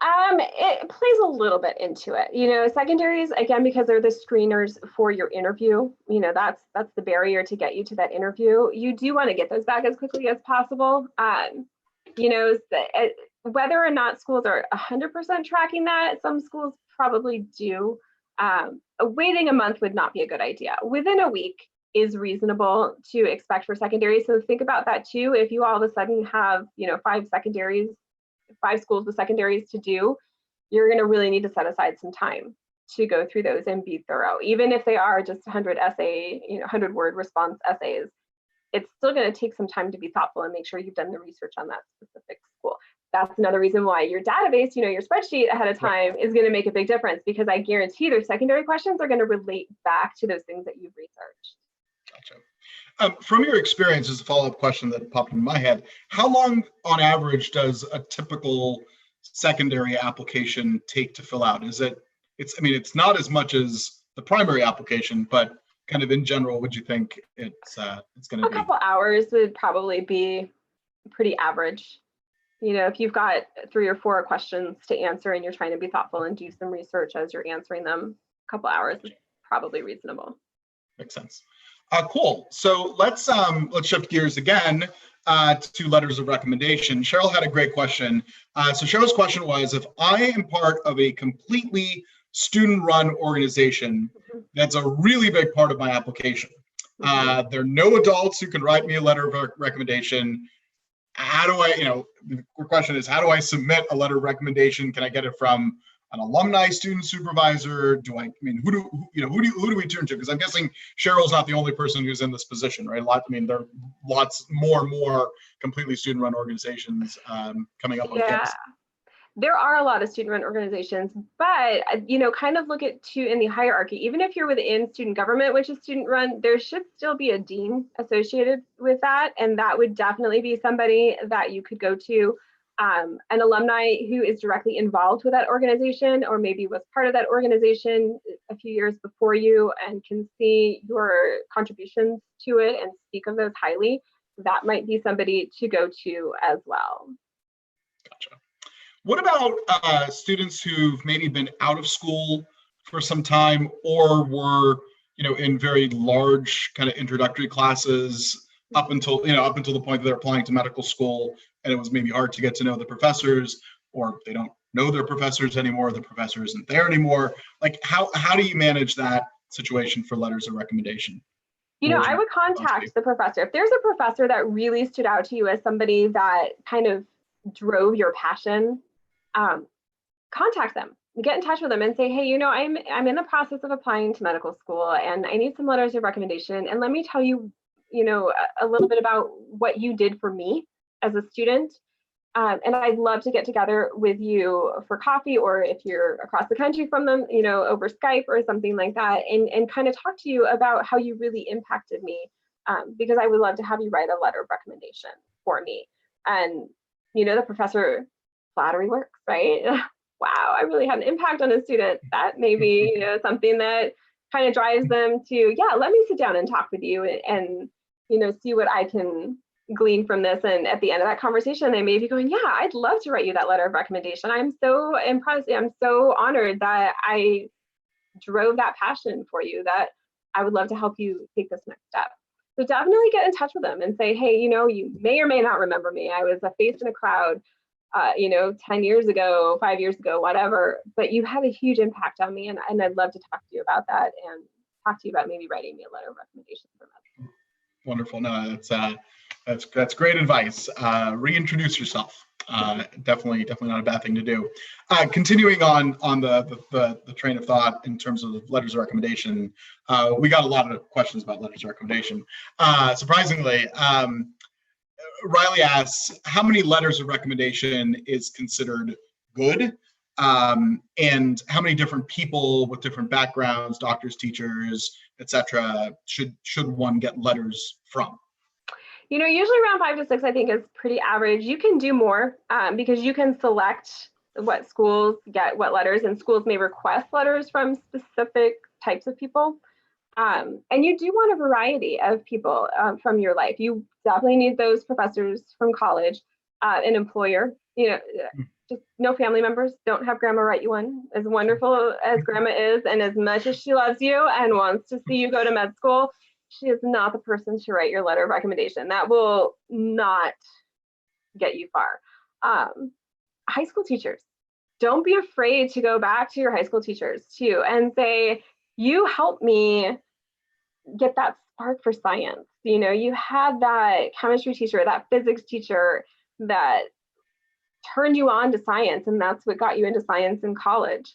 It plays a little bit into it. Secondaries, again, because they're the screeners for your interview, that's the barrier to get you to that interview. You do want to get those back as quickly as possible. Whether or not schools are 100% tracking that, some schools probably do. Waiting a month would not be a good idea. Within a week is reasonable to expect for secondary. So think about that too. If you all of a sudden have, 5 schools with secondaries to do, you're going to really need to set aside some time to go through those and be thorough. Even if they are just 100 word response essays, it's still going to take some time to be thoughtful and make sure you've done the research on that specific school. That's another reason why your database, your spreadsheet ahead of time is going to make a big difference, because I guarantee their secondary questions are going to relate back to those things that you've researched. Gotcha. From your experience, as a follow-up question that popped in my head, how long on average does a typical secondary application take to fill out? It's not as much as the primary application, but kind of in general, would you think it's going to be? A couple hours would probably be pretty average. If you've got 3 or 4 questions to answer and you're trying to be thoughtful and do some research as you're answering them, a couple hours is probably reasonable. Makes sense. Cool. So let's shift gears again to letters of recommendation. Cheryl had a great question. So Cheryl's question was, if I am part of a completely student-run organization, that's a really big part of my application. There are no adults who can write me a letter of recommendation. How do I, the question is, how do I submit a letter of recommendation? Can I get it from an alumni student supervisor? Who do we turn to? Because I'm guessing Cheryl's not the only person who's in this position, right? There are lots more completely student-run organizations coming up on campus. There are a lot of student-run organizations, but kind of look at in the hierarchy. Even if you're within student government, which is student-run, there should still be a dean associated with that, and that would definitely be somebody that you could go to. An alumni who is directly involved with that organization, or maybe was part of that organization a few years before you and can see your contributions to it and speak of those highly, that might be somebody to go to as well. Gotcha. What about students who've maybe been out of school for some time, or were, in very large kind of introductory classes up until the point that they're applying to medical school, and it was maybe hard to get to know the professors, or they don't know their professors anymore, the professor isn't there anymore? Like, how do you manage that situation for letters of recommendation? I would contact the professor. If there's a professor that really stood out to you as somebody that kind of drove your passion, contact them. Get in touch with them and say, hey, I'm in the process of applying to medical school and I need some letters of recommendation. And let me tell you, a little bit about what you did for me as a student. And I'd love to get together with you for coffee, or if you're across the country from them, over Skype or something like that, and kind of talk to you about how you really impacted me, because I would love to have you write a letter of recommendation for me. And, the professor, flattery works, right? Wow, I really had an impact on a student. That may be something that kind of drives them to, yeah, let me sit down and talk with you and see what I can glean from this. And at the end of that conversation, they may be going, yeah, I'd love to write you that letter of recommendation. I'm so impressed. I'm so honored that I drove that passion for you, that I would love to help you take this next step. So definitely get in touch with them and say, hey, you may or may not remember me. I was a face in a crowd, 10 years ago, 5 years ago, whatever, but you had a huge impact on me. And I'd love to talk to you about that and talk to you about maybe writing me a letter of recommendation for me. Wonderful. No, that's great advice. Reintroduce yourself. Definitely not a bad thing to do. Continuing on the train of thought in terms of letters of recommendation, we got a lot of questions about letters of recommendation. Surprisingly, Riley asks, how many letters of recommendation is considered good? And how many different people with different backgrounds, doctors, teachers, etc., should one get letters from? Usually around 5 to 6, I think, is pretty average. You can do more because you can select what schools get what letters, and schools may request letters from specific types of people. And you do want a variety of people from your life. You definitely need those professors from college, an employer, just no family members. Don't have grandma write you one. As wonderful as grandma is, and as much as she loves you and wants to see you go to med school, she is not the person to write your letter of recommendation. That will not get you far. High school teachers, don't be afraid to go back to your high school teachers too and say, you helped me get that spark for science. You had that chemistry teacher, that physics teacher that turned you on to science, and that's what got you into science in college.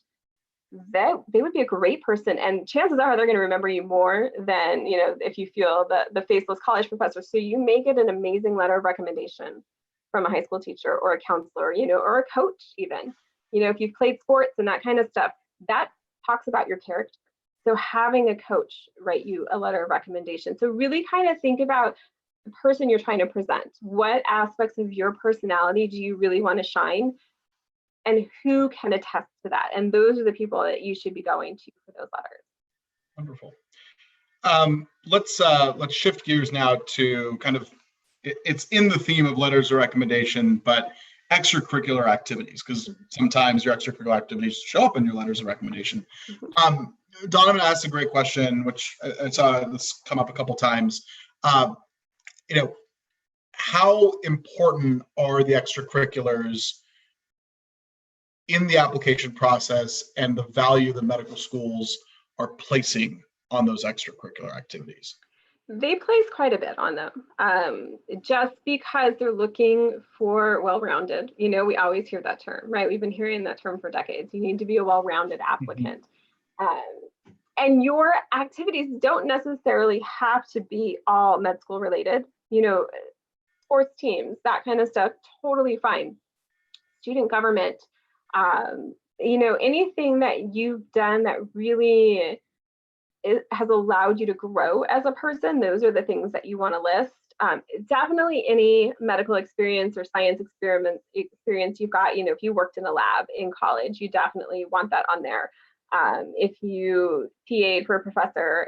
That they would be a great person, and chances are they're going to remember you more than if you feel the faceless college professor. So you may get an amazing letter of recommendation from a high school teacher or a counselor, or a coach even. If you've played sports and that kind of stuff, that talks about your character. So having a coach write you a letter of recommendation. So really kind of think about the person you're trying to present. What aspects of your personality do you really want to shine? And who can attest to that? And those are the people that you should be going to for those letters. Wonderful. Let's shift gears now to kind of, it's in the theme of letters of recommendation, but extracurricular activities, because sometimes your extracurricular activities show up in your letters of recommendation. Donovan asked a great question, which I saw this come up a couple times. How important are the extracurriculars in the application process and the value the medical schools are placing on those extracurricular activities? They place quite a bit on them, just because they're looking for well-rounded. We always hear that term, right? We've been hearing that term for decades. You need to be a well-rounded applicant. And your activities don't necessarily have to be all med school related. Sports teams, that kind of stuff, totally fine. Student government, anything that you've done that really has allowed you to grow as a person, those are the things that you want to list. Definitely any medical experience or science experience you've got, if you worked in a lab in college, you definitely want that on there. If you PA'd for a professor,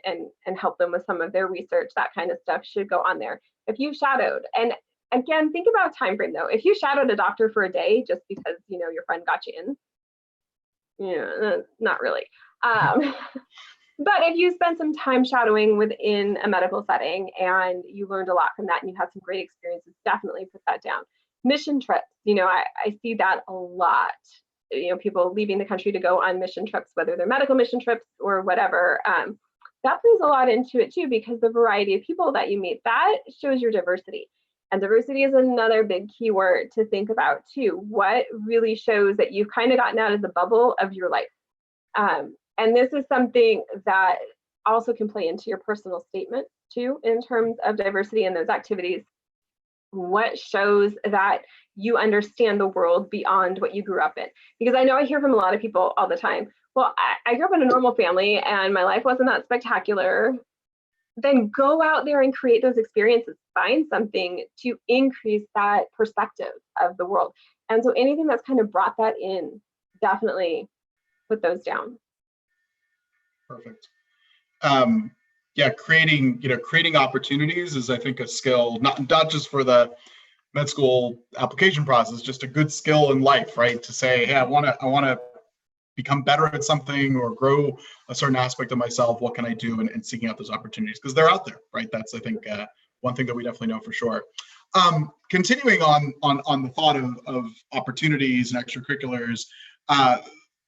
and help them with some of their research, that kind of stuff should go on there. If you shadowed, and again, think about time frame though. If you shadowed a doctor for a day just because your friend got you in, not really. But if you spend some time shadowing within a medical setting and you learned a lot from that and you had some great experiences, definitely put that down. Mission trips, I see that a lot. People leaving the country to go on mission trips, whether they're medical mission trips or whatever. That plays a lot into it too, because the variety of people that you meet, that shows your diversity. And diversity is another big keyword to think about too. What really shows that you've kind of gotten out of the bubble of your life. And this is something that also can play into your personal statement too, in terms of diversity in those activities. What shows that you understand the world beyond what you grew up in? Because I know I hear from a lot of people all the time, well, I grew up in a normal family and my life wasn't that spectacular. Then go out there and create those experiences, find something to increase that perspective of the world. And so anything that's kind of brought that in, definitely put those down. Perfect. Yeah, creating opportunities is, I think, a skill, not just for the med school application process, just a good skill in life, right? To say, hey, I want to become better at something or grow a certain aspect of myself. What can I do? And seeking out those opportunities, because they're out there, right? That's, I think, one thing that we definitely know for sure. Continuing on the thought of opportunities and extracurriculars,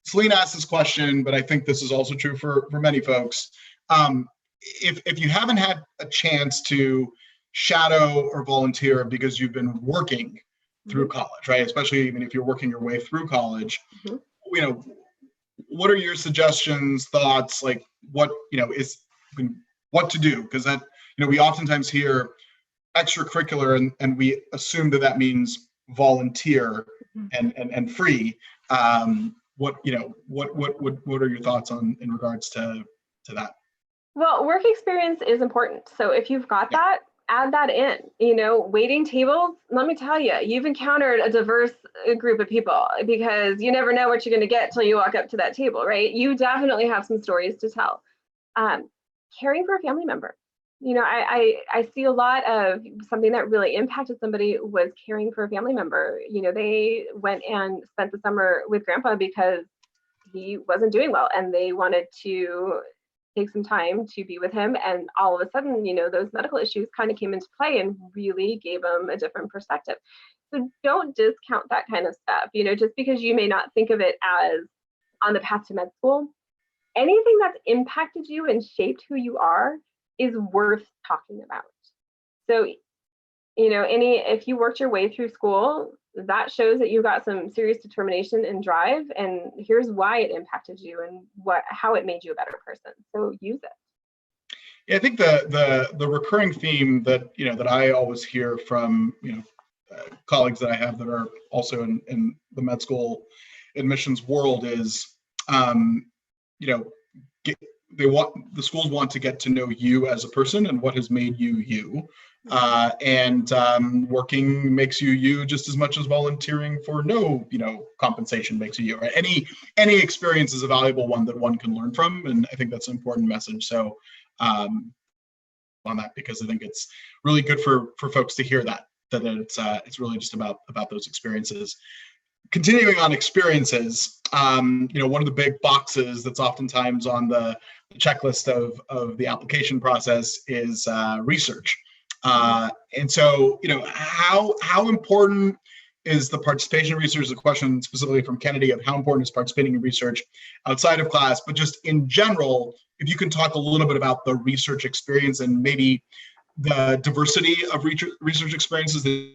Celine asked this question, but I think this is also true for many folks. If you haven't had a chance to shadow or volunteer because you've been working through college, right? Especially even if you're working your way through college, what are your suggestions, thoughts, like what to do? Because that, we oftentimes hear extracurricular and we assume that means volunteer and free. What are your thoughts in regards to that? Well, work experience is important. So if you've got that, add that in. Waiting tables, let me tell you, you've encountered a diverse group of people, because you never know what you're going to get till you walk up to that table, right? You definitely have some stories to tell. Caring for a family member. I see a lot of something that really impacted somebody was caring for a family member. They went and spent the summer with grandpa because he wasn't doing well, and they wanted to take some time to be with him. And all of a sudden, those medical issues kind of came into play and really gave them a different perspective. So don't discount that kind of stuff. Just because you may not think of it as on the path to med school, anything that's impacted you and shaped who you are is worth talking about. So, if you worked your way through school, that shows that you've got some serious determination and drive, and here's why it impacted you and how it made you a better person. So use it. Yeah, I think the recurring theme that I always hear from colleagues that I have that are also in the med school admissions world is the schools want to get to know you as a person and what has made you you. And working makes you just as much as volunteering for no compensation makes you. Right? Any experience is a valuable one that one can learn from, and I think that's an important message. So on that, because I think it's really good for folks to hear that it's really just about those experiences. Continuing on experiences, one of the big boxes that's oftentimes on the checklist of the application process is research. And so, how important is the participation in research? The question specifically from Kennedy of how important is participating in research outside of class, but just in general, if you can talk a little bit about the research experience and maybe the diversity of research experiences that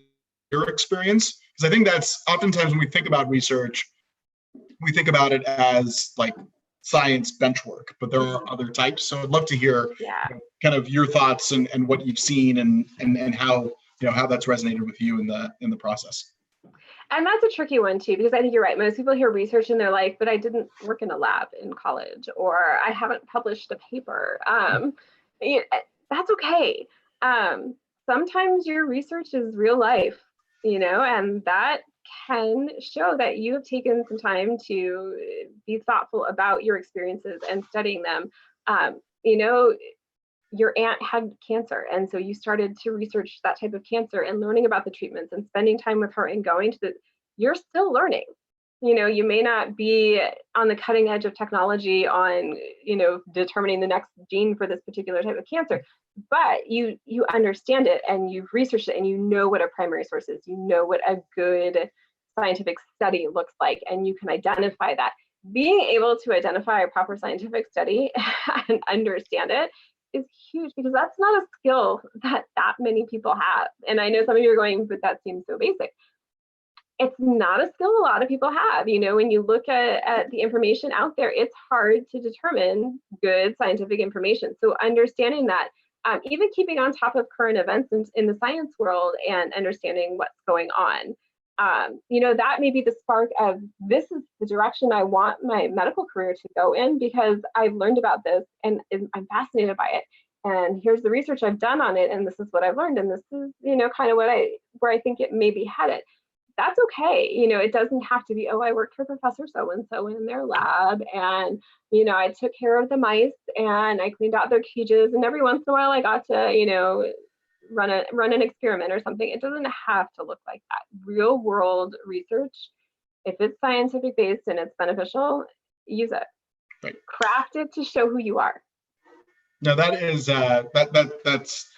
your experience, because I think that's oftentimes when we think about research, we think about it as like science bench work, but there are other types. So I'd love to hear kind of your thoughts and what you've seen and how how that's resonated with you in the process. And that's a tricky one too, because I think you're right. Most people hear research and they're like, but I didn't work in a lab in college, or I haven't published a paper. That's okay. Sometimes your research is real life, and that can show that you have taken some time to be thoughtful about your experiences and studying them. Your aunt had cancer, and so you started to research that type of cancer and learning about the treatments and spending time with her and going to you're still learning. You may not be on the cutting edge of technology on, determining the next gene for this particular type of cancer, but you understand it and you've researched it and you know what a primary source is, you know what a good scientific study looks like, and you can identify that. Being able to identify a proper scientific study and understand it is huge, because that's not a skill that many people have. And I know some of you are going, but that seems so basic. It's not a skill a lot of people have. When you look at the information out there, it's hard to determine good scientific information. So understanding that, even keeping on top of current events in the science world and understanding what's going on, that may be the spark of, this is the direction I want my medical career to go in, because I've learned about this and I'm fascinated by it. And here's the research I've done on it, and this is what I've learned, and this is, kind of where I think it may be headed. that's okay. You know, it doesn't have to be, oh, I worked for Professor so-and-so in their lab, and, you know, I took care of the mice and I cleaned out their cages, and every once in a while I got to, you know, run an experiment or something. It doesn't have to look like that. Real world research, if it's scientific based and it's beneficial, use it. Right. Craft it to show who you are. No, that is that's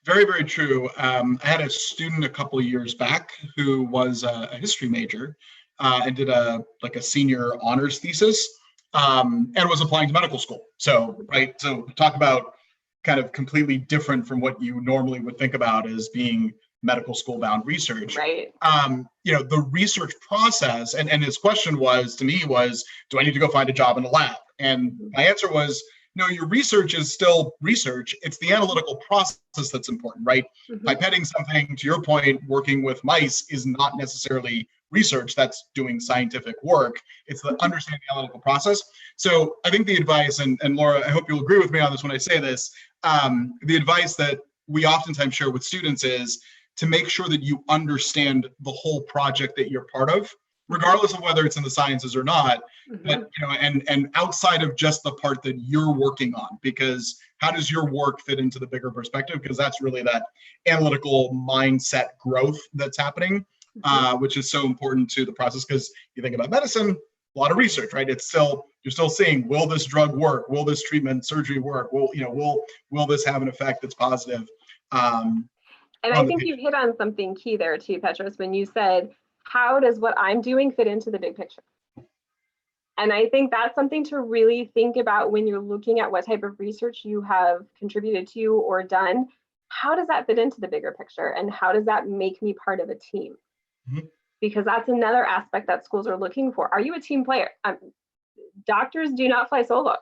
very, very true. I had a student a couple of years back who was a history major and did a senior honors thesis and was applying to medical school. So, right. So talk about kind of completely different from what you normally would think about as being medical school bound research. Right. You know, the research process, and his question was to me was, do I need to go find a job in a lab? And my answer was, no, your research is still research. It's the analytical process that's important, right? Pipetting something, to your point, working with mice is not necessarily research. That's doing scientific work. It's the understanding the analytical process. So I think the advice, and Laura, I hope you'll agree with me on this when I say this, the advice that we oftentimes share with students is to make sure that you understand the whole project that you're part of, regardless of whether it's in the sciences or not, but you know, and outside of just the part that you're working on, because how does your work fit into the bigger perspective? Because that's really that analytical mindset growth that's happening, which is so important to the process. Because you think about medicine, a lot of research, right? It's still, you're still seeing, will this drug work? Will this treatment, surgery work? Will this have an effect that's positive? And I think you hit on something key there too, Petros, when you said, how does what I'm doing fit into the big picture? And I think that's something to really think about when you're looking at what type of research you have contributed to or done. How does that fit into the bigger picture? And how does that make me part of a team? Because that's another aspect that schools are looking for. Are you a team player? Doctors do not fly solo.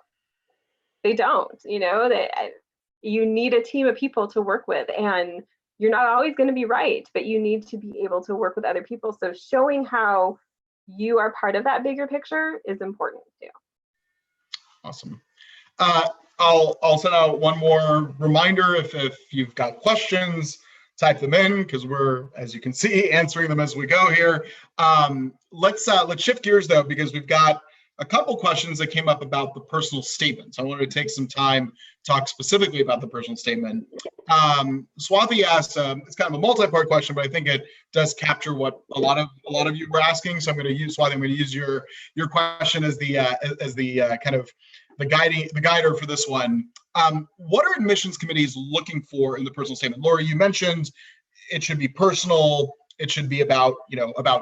They don't, you know, you need a team of people to work with, and you're not always going to be right, but you need to be able to work with other people. So showing how you are part of that bigger picture is important too. Awesome. I'll send out one more reminder. If you've got questions, type them in, because we're, as you can see, answering them as we go here. Let's shift gears though, because we've got a couple questions that came up about the personal statement. So I wanted to take some time to talk specifically about the personal statement. Swathi asked, it's kind of a multi-part question, but I think it does capture what a lot of you were asking. So I'm going to use, Swathi, I'm going to use your question as the kind of the guider for this one. What are admissions committees looking for in the personal statement? Laura, you mentioned it should be personal. It should be about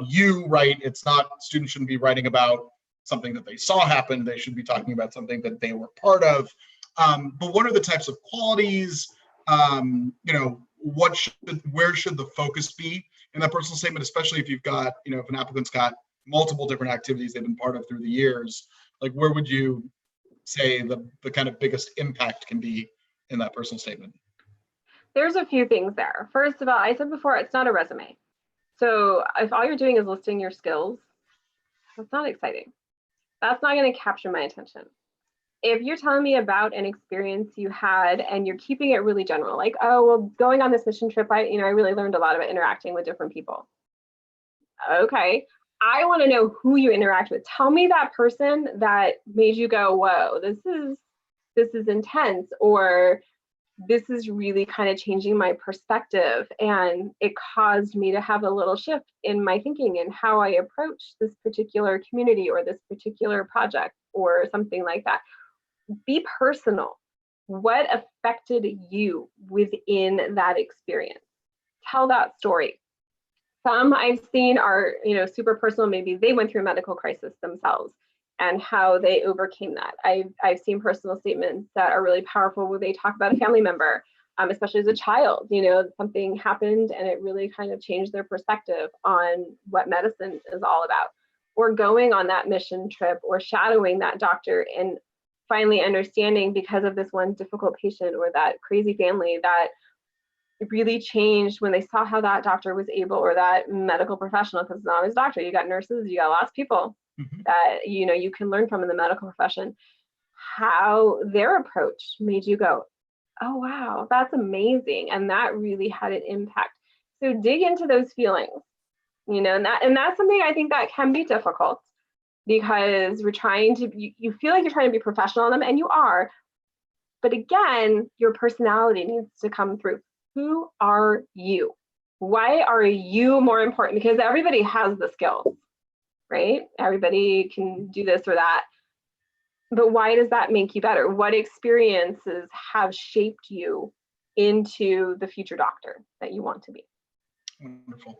you, right? It's not, students shouldn't be writing about something that they saw happen. They should be talking about something that they were part of. But what are the types of qualities? Where should the focus be in that personal statement, especially if you've got, if an applicant's got multiple different activities they've been part of through the years, like where would you say the kind of biggest impact can be in that personal statement? There's a few things there. First of all, I said before, it's not a resume. So if all you're doing is listing your skills, that's not exciting. That's not going to capture my attention. If you're telling me about an experience you had and you're keeping it really general, like, oh, well, going on this mission trip, I really learned a lot about interacting with different people. Okay, I want to know who you interact with. Tell me that person that made you go, whoa, this is intense, or this is really kind of changing my perspective, and it caused me to have a little shift in my thinking and how I approach this particular community or this particular project or something like that. Be personal. What affected you within that experience? Tell that story. Some I've seen are, super personal. Maybe they went through a medical crisis themselves and how they overcame that. I've seen personal statements that are really powerful where they talk about a family member, especially as a child, something happened and it really kind of changed their perspective on what medicine is all about. Or going on that mission trip or shadowing that doctor and finally understanding, because of this one difficult patient or that crazy family, that it really changed when they saw how that doctor was able, or that medical professional, because it's not always doctor, you got nurses, you got lots of people that you can learn from in the medical profession, how their approach made you go, oh wow, that's amazing, and that really had an impact. So dig into those feelings. and that's something I think that can be difficult, because we're trying to, you feel like you're trying to be professional on them, and you are, but again, your personality needs to come through. Who are you? Why are you more important? Because everybody has the skills, right? Everybody can do this or that. But why does that make you better? What experiences have shaped you into the future doctor that you want to be? Wonderful.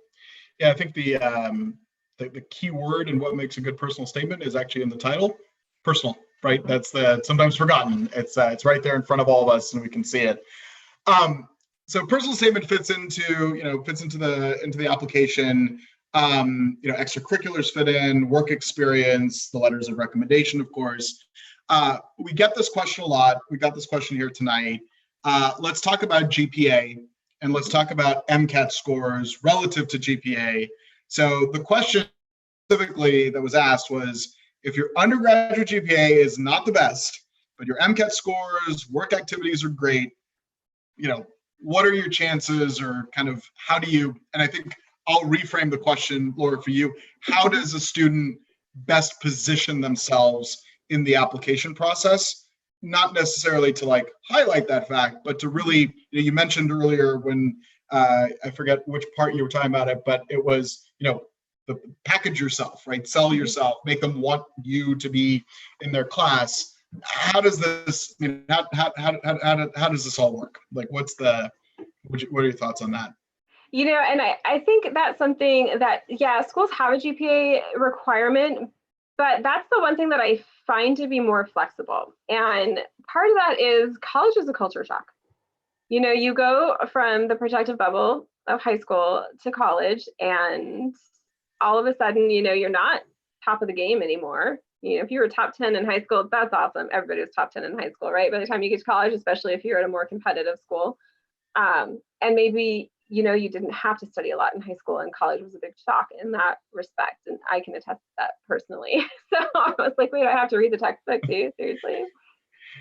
Yeah, I think the key word and what makes a good personal statement is actually in the title, personal, right? That's sometimes forgotten. It's right there in front of all of us, and we can see it. So personal statement fits into the application. Extracurriculars fit in, work experience, the letters of recommendation, of course. We get this question a lot. We got this question here tonight. Let's talk about GPA, and let's talk about MCAT scores relative to GPA. So the question specifically that was asked was, if your undergraduate GPA is not the best, but your MCAT scores, work activities are great, what are your chances, or kind of how do you, and I think I'll reframe the question, Laura, for you. How does a student best position themselves in the application process? Not necessarily to highlight that fact, but to really, you mentioned earlier when, I forget which part you were talking about it, but it was, the package yourself, right? Sell yourself, make them want you to be in their class. How does this, how does this all work? What are your thoughts on that? And I think that's something that, schools have a GPA requirement, but that's the one thing that I find to be more flexible. And part of that is college is a culture shock. You go from the protective bubble of high school to college, and all of a sudden, you're not top of the game anymore. If you were top 10 in high school, that's awesome. Everybody was top 10 in high school, right? By the time you get to college, especially if you're at a more competitive school, and maybe, you didn't have to study a lot in high school, and college was a big shock in that respect. And I can attest to that personally. So I was like, wait, I have to read the textbook too? Seriously?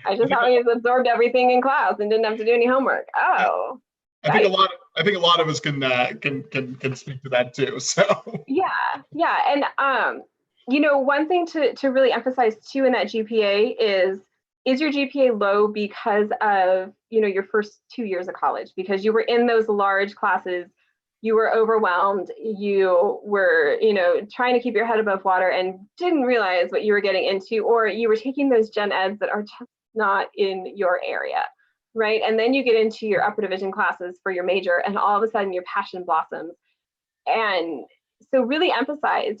I just always absorbed everything in class and didn't have to do any homework. Oh. I think a lot of us can speak to that too. So yeah, and one thing to really emphasize too in that GPA is your GPA low because of your first 2 years of college, because you were in those large classes, you were overwhelmed, you were trying to keep your head above water and didn't realize what you were getting into, or you were taking those gen eds that are just not in your area. Right. And then you get into your upper division classes for your major, and all of a sudden your passion blossoms. And so really emphasize,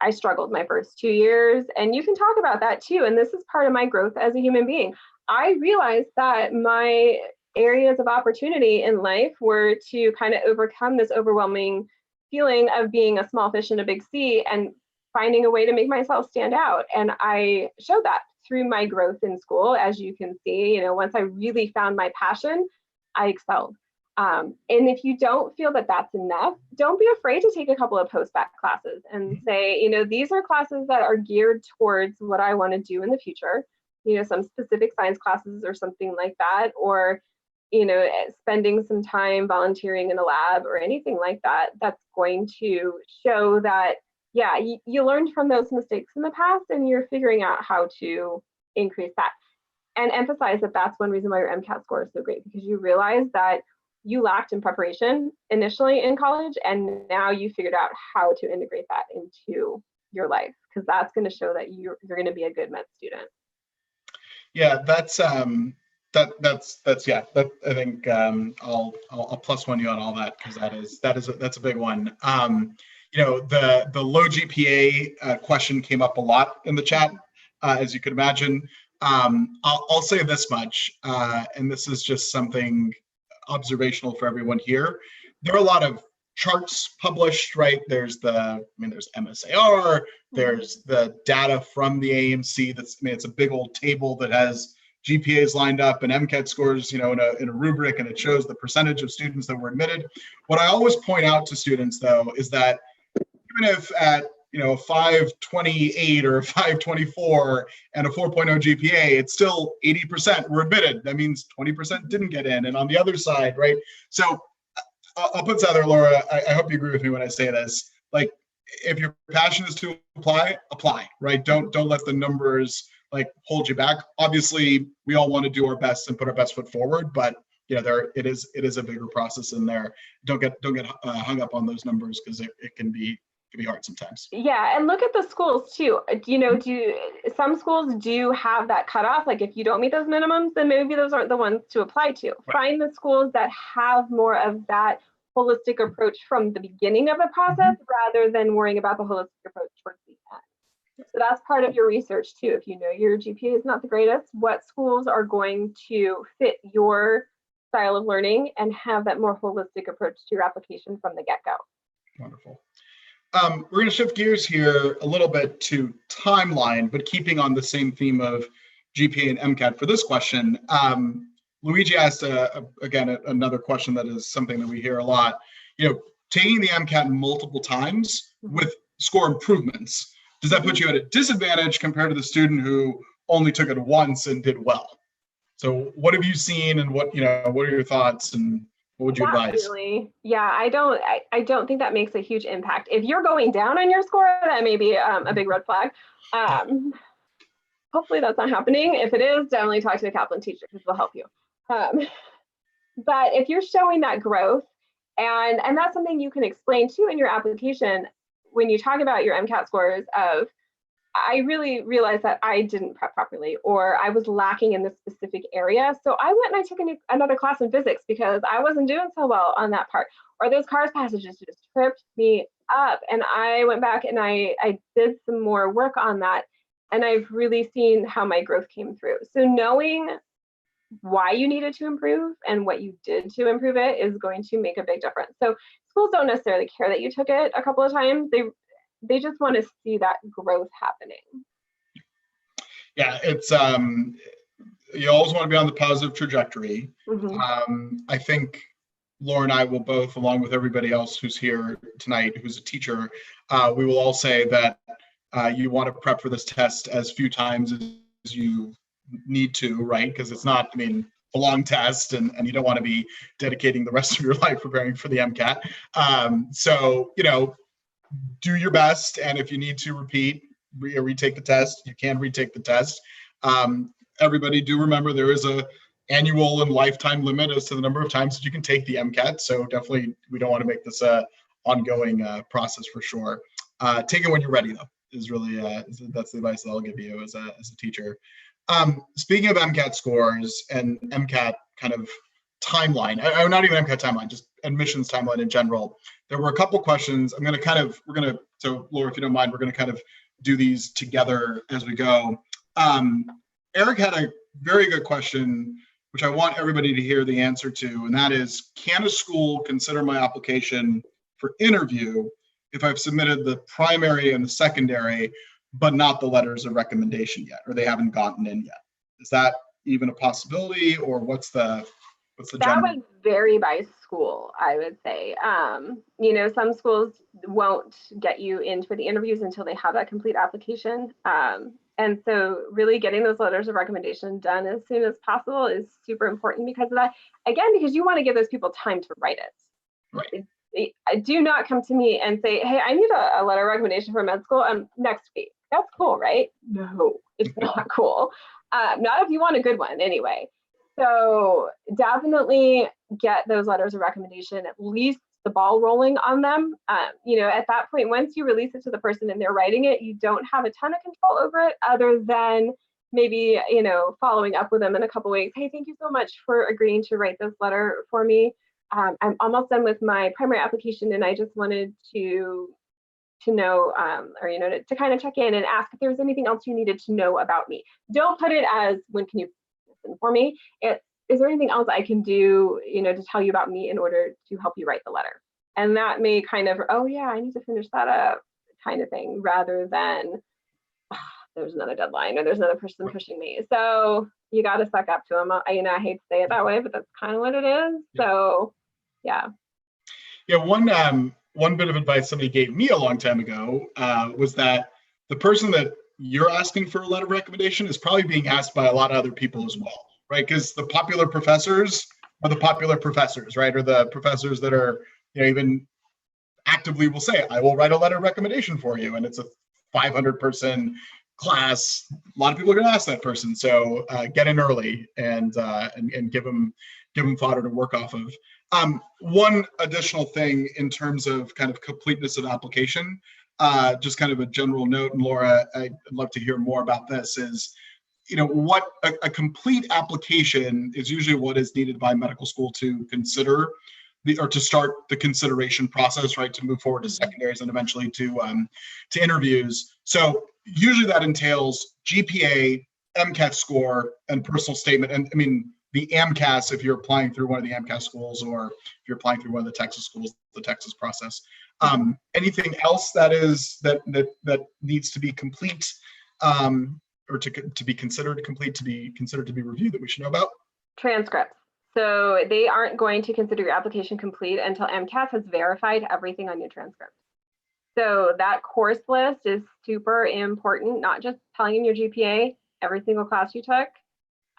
I struggled my first 2 years, and you can talk about that too. And this is part of my growth as a human being. I realized that my areas of opportunity in life were to kind of overcome this overwhelming feeling of being a small fish in a big sea and finding a way to make myself stand out. And I showed that through my growth in school. As you can see, once I really found my passion, I excelled. And if you don't feel that that's enough, don't be afraid to take a couple of post-bac classes and say, these are classes that are geared towards what I want to do in the future, some specific science classes or something like that, or, spending some time volunteering in a lab or anything like that, that's going to show that, you learned from those mistakes in the past and you're figuring out how to increase that. And emphasize that that's one reason why your MCAT score is so great, because you realize that you lacked in preparation initially in college, and now you figured out how to integrate that into your life, because that's going to show that you're going to be a good med student. Yeah, that's I think I'll plus one you on all that, because that's a big one. The low GPA question came up a lot in the chat, as you could imagine. I'll say this much, and this is just something observational for everyone here. There are a lot of charts published, right? There's MSAR, there's the data from the AMC. It's a big old table that has GPAs lined up and MCAT scores, in a rubric, and it shows the percentage of students that were admitted. What I always point out to students, though, is that even if at a 528 or a 524 and a 4.0 GPA, it's still 80% were admitted. That means 20% didn't get in. And on the other side, right? So I'll put this out there, Laura. I hope you agree with me when I say this. Like, if your passion is to apply, right? Don't let the numbers like hold you back. Obviously, we all want to do our best and put our best foot forward, but it is a bigger process in there. Don't get hung up on those numbers, because it can be hard sometimes. Yeah, and look at the schools too. Some schools do have that cutoff? Like, if you don't meet those minimums, then maybe those aren't the ones to apply to. Right. Find the schools that have more of that holistic approach from the beginning of the process, rather than worrying about the holistic approach towards the end. So that's part of your research too. If you know your GPA is not the greatest, what schools are going to fit your style of learning and have that more holistic approach to your application from the get-go. Wonderful. We're going to shift gears here a little bit to timeline, but keeping on the same theme of GPA and MCAT for this question. Luigi asked, again, another question that is something that we hear a lot. Taking the MCAT multiple times with score improvements, does that put you at a disadvantage compared to the student who only took it once and did well? So what have you seen, and what are your thoughts, and what would you advise? Really, yeah, I don't think that makes a huge impact. If you're going down on your score, that may be a big red flag. Hopefully that's not happening. If it is, definitely talk to a Kaplan teacher, because they'll help you. But if you're showing that growth, and that's something you can explain too in your application, when you talk about your MCAT scores of, I really realized that I didn't prep properly, or I was lacking in this specific area. So I went and I took another class in physics because I wasn't doing so well on that part. Or those CARS passages just tripped me up. And I went back and I did some more work on that. And I've really seen how my growth came through. So knowing why you needed to improve and what you did to improve it is going to make a big difference. So schools don't necessarily care that you took it a couple of times. They just want to see that growth happening. Yeah, it's you always want to be on the positive trajectory. I think Laura and I will both, along with everybody else who's here tonight, who's a teacher, we will all say that you want to prep for this test as few times as you need to, right? Because it's not, a long test, and you don't want to be dedicating the rest of your life preparing for the MCAT. So, do your best, and if you need to retake the test, you can retake the test. Everybody do remember there is a annual and lifetime limit as to the number of times that you can take the MCAT. So definitely, we don't want to make this a ongoing process for sure. Take it when you're ready, though, is really that's the advice that I'll give you as a teacher. Speaking of MCAT scores and MCAT kind of timeline, not even MCAT timeline, just admissions timeline in general, there were a couple questions. So Laura, if you don't mind, we're going to kind of do these together as we go. Eric had a very good question, which I want everybody to hear the answer to, and that is, can a school consider my application for interview if I've submitted the primary and the secondary, but not the letters of recommendation yet, or they haven't gotten in yet? Is that even a possibility, or what's the that would vary by school, I would say. Some schools won't get you in for the interviews until they have that complete application. And so really getting those letters of recommendation done as soon as possible is super important because of that. Again, because you want to give those people time to write it. Right. Do not come to me and say, hey, I need a letter of recommendation for med school next week. That's cool, right? No, it's not cool. Not if you want a good one anyway. So definitely get those letters of recommendation, at least the ball rolling on them. At that point, once you release it to the person and they're writing it, you don't have a ton of control over it other than maybe, following up with them in a couple weeks. Hey, thank you so much for agreeing to write this letter for me. I'm almost done with my primary application and I just wanted to know, to kind of check in and ask if there was anything else you needed to know about me. Don't put it as, when can you listen for me? Is there anything else I can do, to tell you about me in order to help you write the letter? And that may kind of, oh yeah, I need to finish that up kind of thing, rather than there's another deadline or there's another person pushing me. So you got to suck up to them. I hate to say it that way, but that's kind of what it is. So yeah. Yeah, one bit of advice somebody gave me a long time ago was that the person that you're asking for a letter of recommendation is probably being asked by a lot of other people as well, right? Because the popular professors the popular professors, right? Or the professors that are, even actively will say, I will write a letter of recommendation for you. And it's a 500-person class. A lot of people are going to ask that person. So get in early and give them fodder to work off of. One additional thing in terms of kind of completeness of application, just kind of a general note, and Laura, I'd love to hear more about this, is, what a complete application is usually what is needed by medical school to consider or to start the consideration process, right, to move forward to secondaries and eventually to interviews. So usually that entails GPA, MCAT score, and personal statement. And I mean, the AMCAS, if you're applying through one of the AMCAS schools, or if you're applying through one of the Texas schools, the Texas process. Anything else that needs to be complete, or to be considered complete, to be considered to be reviewed, that we should know about? Transcripts. So they aren't going to consider your application complete until MCAT has verified everything on your transcript. So that course list is super important, not just telling them your GPA, every single class you took.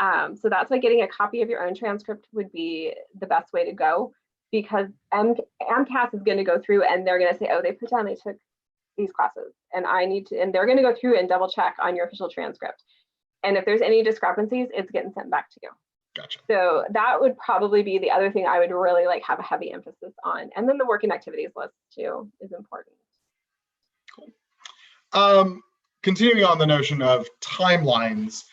So that's why getting a copy of your own transcript would be the best way to go, because MCAS is going to go through and they're going to say, oh, they put down they took these classes, and and they're going to go through and double check on your official transcript. And if there's any discrepancies, it's getting sent back to you. Gotcha. So that would probably be the other thing I would really have a heavy emphasis on. And then the working activities list too is important. Cool. Continuing on the notion of timelines,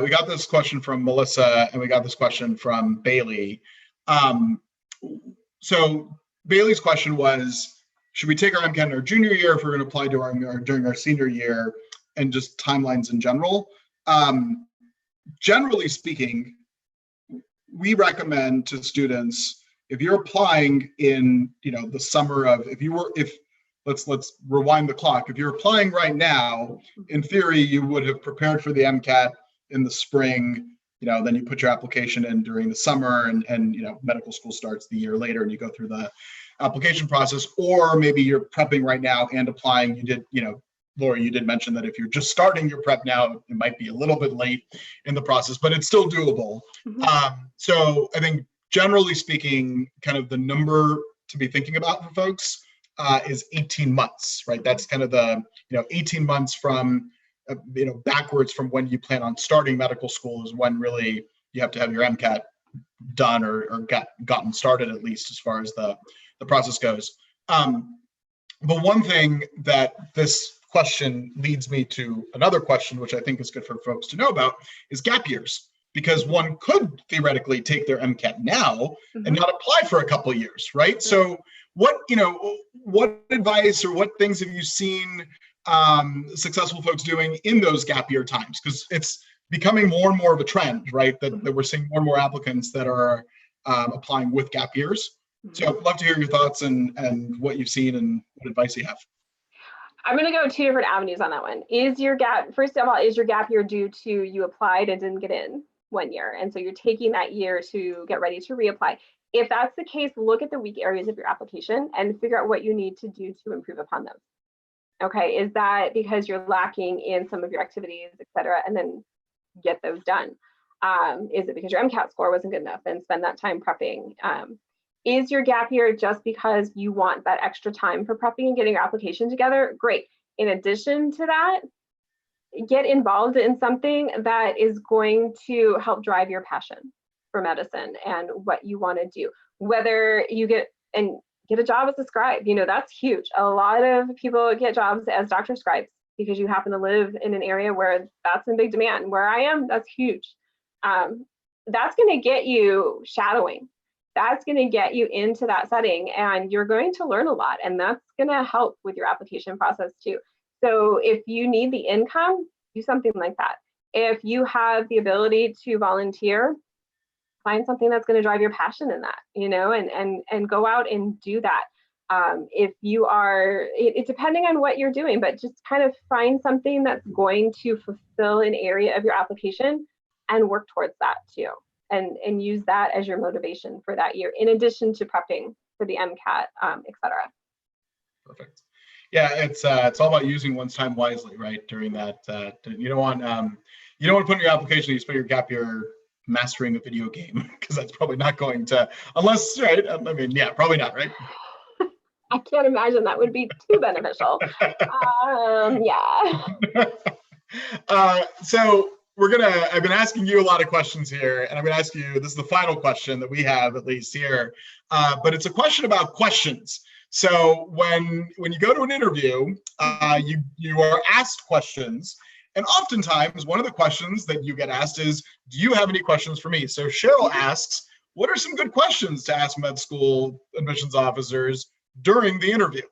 we got this question from Melissa and we got this question from Bailey. So Bailey's question was, should we take our MCAT in our junior year if we're going to apply during our senior year, and just timelines in general? Generally speaking, we recommend to students, if you're applying in, the summer of, let's rewind the clock. If you're applying right now, in theory, you would have prepared for the MCAT in the spring, then you put your application in during the summer, and medical school starts the year later and you go through the application process. Or maybe you're prepping right now and applying. You did, Laura, you did mention that if you're just starting your prep now, it might be a little bit late in the process, but it's still doable. So I think generally speaking, kind of the number to be thinking about for folks is 18 months, right? That's kind of the, 18 months from, backwards from when you plan on starting medical school is when really you have to have your MCAT done or gotten started, at least as far as the process goes. But one thing that this question leads me to another question, which I think is good for folks to know about, is gap years. Because one could theoretically take their MCAT now and not apply for a couple of years, right? So what advice or what things have you seen successful folks doing in those gap year times? Because it's becoming more and more of a trend, right? That we're seeing more and more applicants that are applying with gap years. So I'd love to hear your thoughts and what you've seen and what advice you have. I'm going to go 2 different avenues on that one. First of all, is your gap year due to you applied and didn't get in 1 year, and so you're taking that year to get ready to reapply? If that's the case, look at the weak areas of your application and figure out what you need to do to improve upon those. Okay, is that because you're lacking in some of your activities, et cetera, and then get those done? Is it because your MCAT score wasn't good enough, and spend that time prepping? Is your gap year just because you want that extra time for prepping and getting your application together? Great. In addition to that, get involved in something that is going to help drive your passion for medicine and what you want to do. Whether you get a job as a scribe, that's huge. A lot of people get jobs as doctor scribes because you happen to live in an area where that's in big demand. Where I am, that's huge. That's going to get you shadowing. That's going to get you into that setting, and you're going to learn a lot, and that's going to help with your application process too. So if you need the income, do something like that. If you have the ability to volunteer, find something that's going to drive your passion in that, and go out and do that. If you are, it depending on what you're doing, but just kind of find something that's going to fulfill an area of your application and work towards that too. And use that as your motivation for that year, in addition to prepping for the MCAT, et cetera. Perfect. Yeah, it's all about using one's time wisely, right? During that, you don't want to put in your application, you spend your gap year mastering a video game, because that's probably not going to, unless, right? I mean, yeah, probably not, right? I can't imagine that would be too beneficial. Yeah. So I've been asking you a lot of questions here, and I'm gonna ask you, this is the final question that we have, at least here, but it's a question about questions. So when you go to an interview, you are asked questions, and oftentimes one of the questions that you get asked is, do you have any questions for me? So Cheryl asks, what are some good questions to ask med school admissions officers during the interview?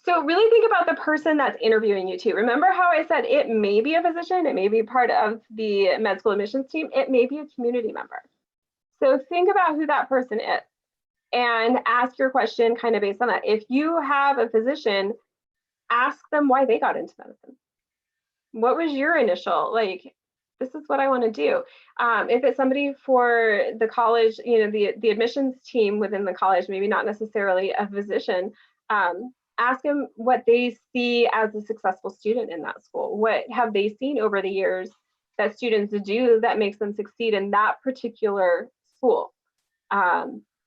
So really think about the person that's interviewing you too. Remember how I said it may be a physician, it may be part of the med school admissions team, it may be a community member. So think about who that person is and ask your question kind of based on that. If you have a physician, ask them why they got into medicine. What was your initial, like, this is what I want to do. If it's somebody for the college, the admissions team within the college, maybe not necessarily a physician, ask them what they see as a successful student in that school. What have they seen over the years that students do that makes them succeed in that particular school?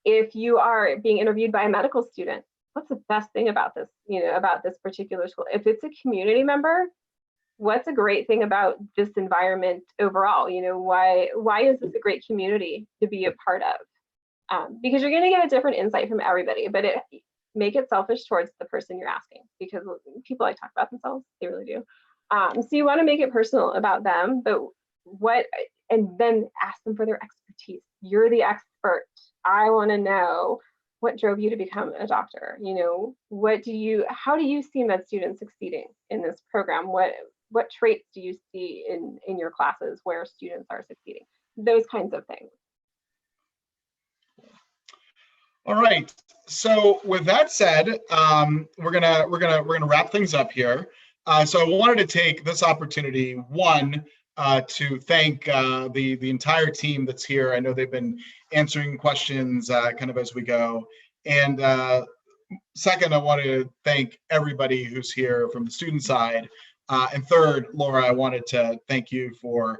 If you are being interviewed by a medical student, what's the best thing about this, about this particular school? If it's a community member, what's a great thing about this environment overall? Why is this a great community to be a part of? Because you're going to get a different insight from everybody, but make it selfish towards the person you're asking, because people like talk about themselves, they really do. So you want to make it personal about them, but and then ask them for their expertise. You're the expert. I want to know what drove you to become a doctor. How do you see med students succeeding in this program? What traits do you see in your classes where students are succeeding? Those kinds of things. All right. So with that said, we're gonna wrap things up here. So I wanted to take this opportunity, one, to thank the entire team that's here. I know they've been answering questions kind of as we go. And second, I want to thank everybody who's here from the student side. And third, Laura, I wanted to thank you for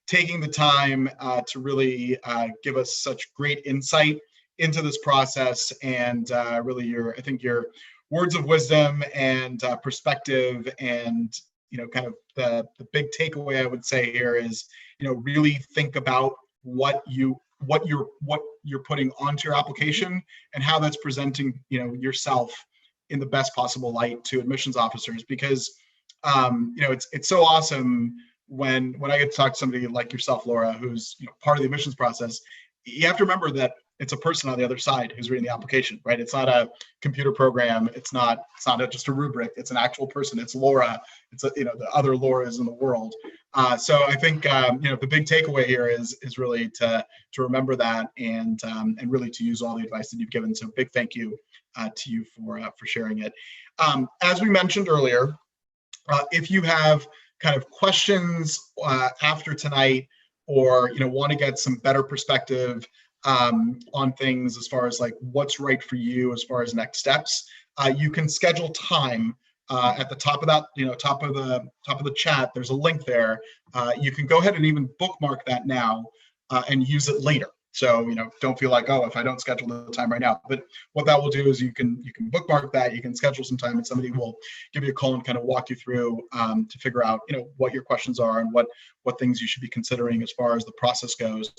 taking the time to really give us such great insight into this process, and really your words of wisdom and perspective, and kind of the big takeaway I would say here is, really think about what you're putting onto your application and how that's presenting yourself in the best possible light to admissions officers, because it's so awesome when I get to talk to somebody like yourself, Laura, who's part of the admissions process. You have to remember that it's a person on the other side who's reading the application, right? It's not a computer program. It's not just a rubric. It's an actual person. It's Laura. It's the other Lauras in the world. So I think the big takeaway here is really to remember that, and really to use all the advice that you've given. So big thank you to you for sharing it. As we mentioned earlier, if you have kind of questions after tonight, or want to get some better perspective on things as far as like what's right for you as far as next steps, you can schedule time at the top of that, top of the chat. There's a link there. You can go ahead and even bookmark that now and use it later. So don't feel like, oh, if I don't schedule the time right now. But what that will do is you can bookmark that. You can schedule some time, and somebody will give you a call and kind of walk you through to figure out what your questions are and what things you should be considering as far as the process goes.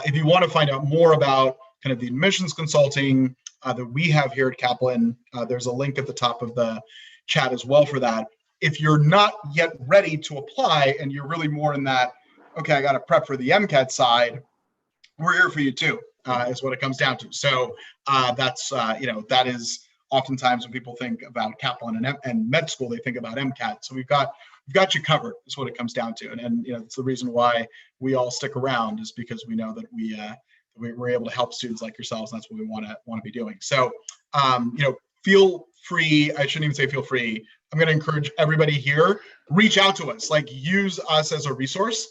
If you want to find out more about kind of the admissions consulting that we have here at Kaplan, there's a link at the top of the chat as well for that. If you're not yet ready to apply and you're really more in that, okay, I got to prep for the MCAT side, we're here for you too, is what it comes down to. So that's, that is oftentimes when people think about Kaplan and med school, they think about MCAT. So we've got you covered, is what it comes down to. And it's the reason why we all stick around, is because we know that we're able to help students like yourselves. And that's what we want to be doing. So, feel free. I shouldn't even say feel free. I'm going to encourage everybody here, reach out to us, like use us as a resource,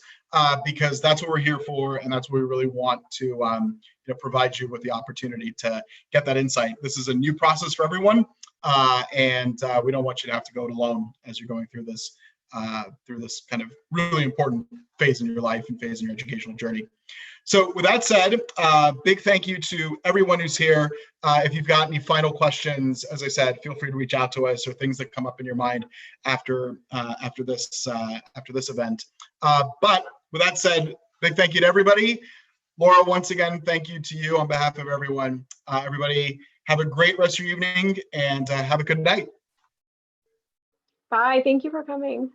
because that's what we're here for. And that's what we really want to provide you with the opportunity to get that insight. This is a new process for everyone. And we don't want you to have to go it alone as you're going through this. through this kind of really important phase in your life and phase in your educational journey. So with that said, big thank you to everyone who's here. If you've got any final questions, as I said, feel free to reach out to us or things that come up in your mind after this event. But with that said, big thank you to everybody. Laura, once again, thank you to you on behalf of everyone. Everybody, have a great rest of your evening and have a good night. Bye. Thank you for coming.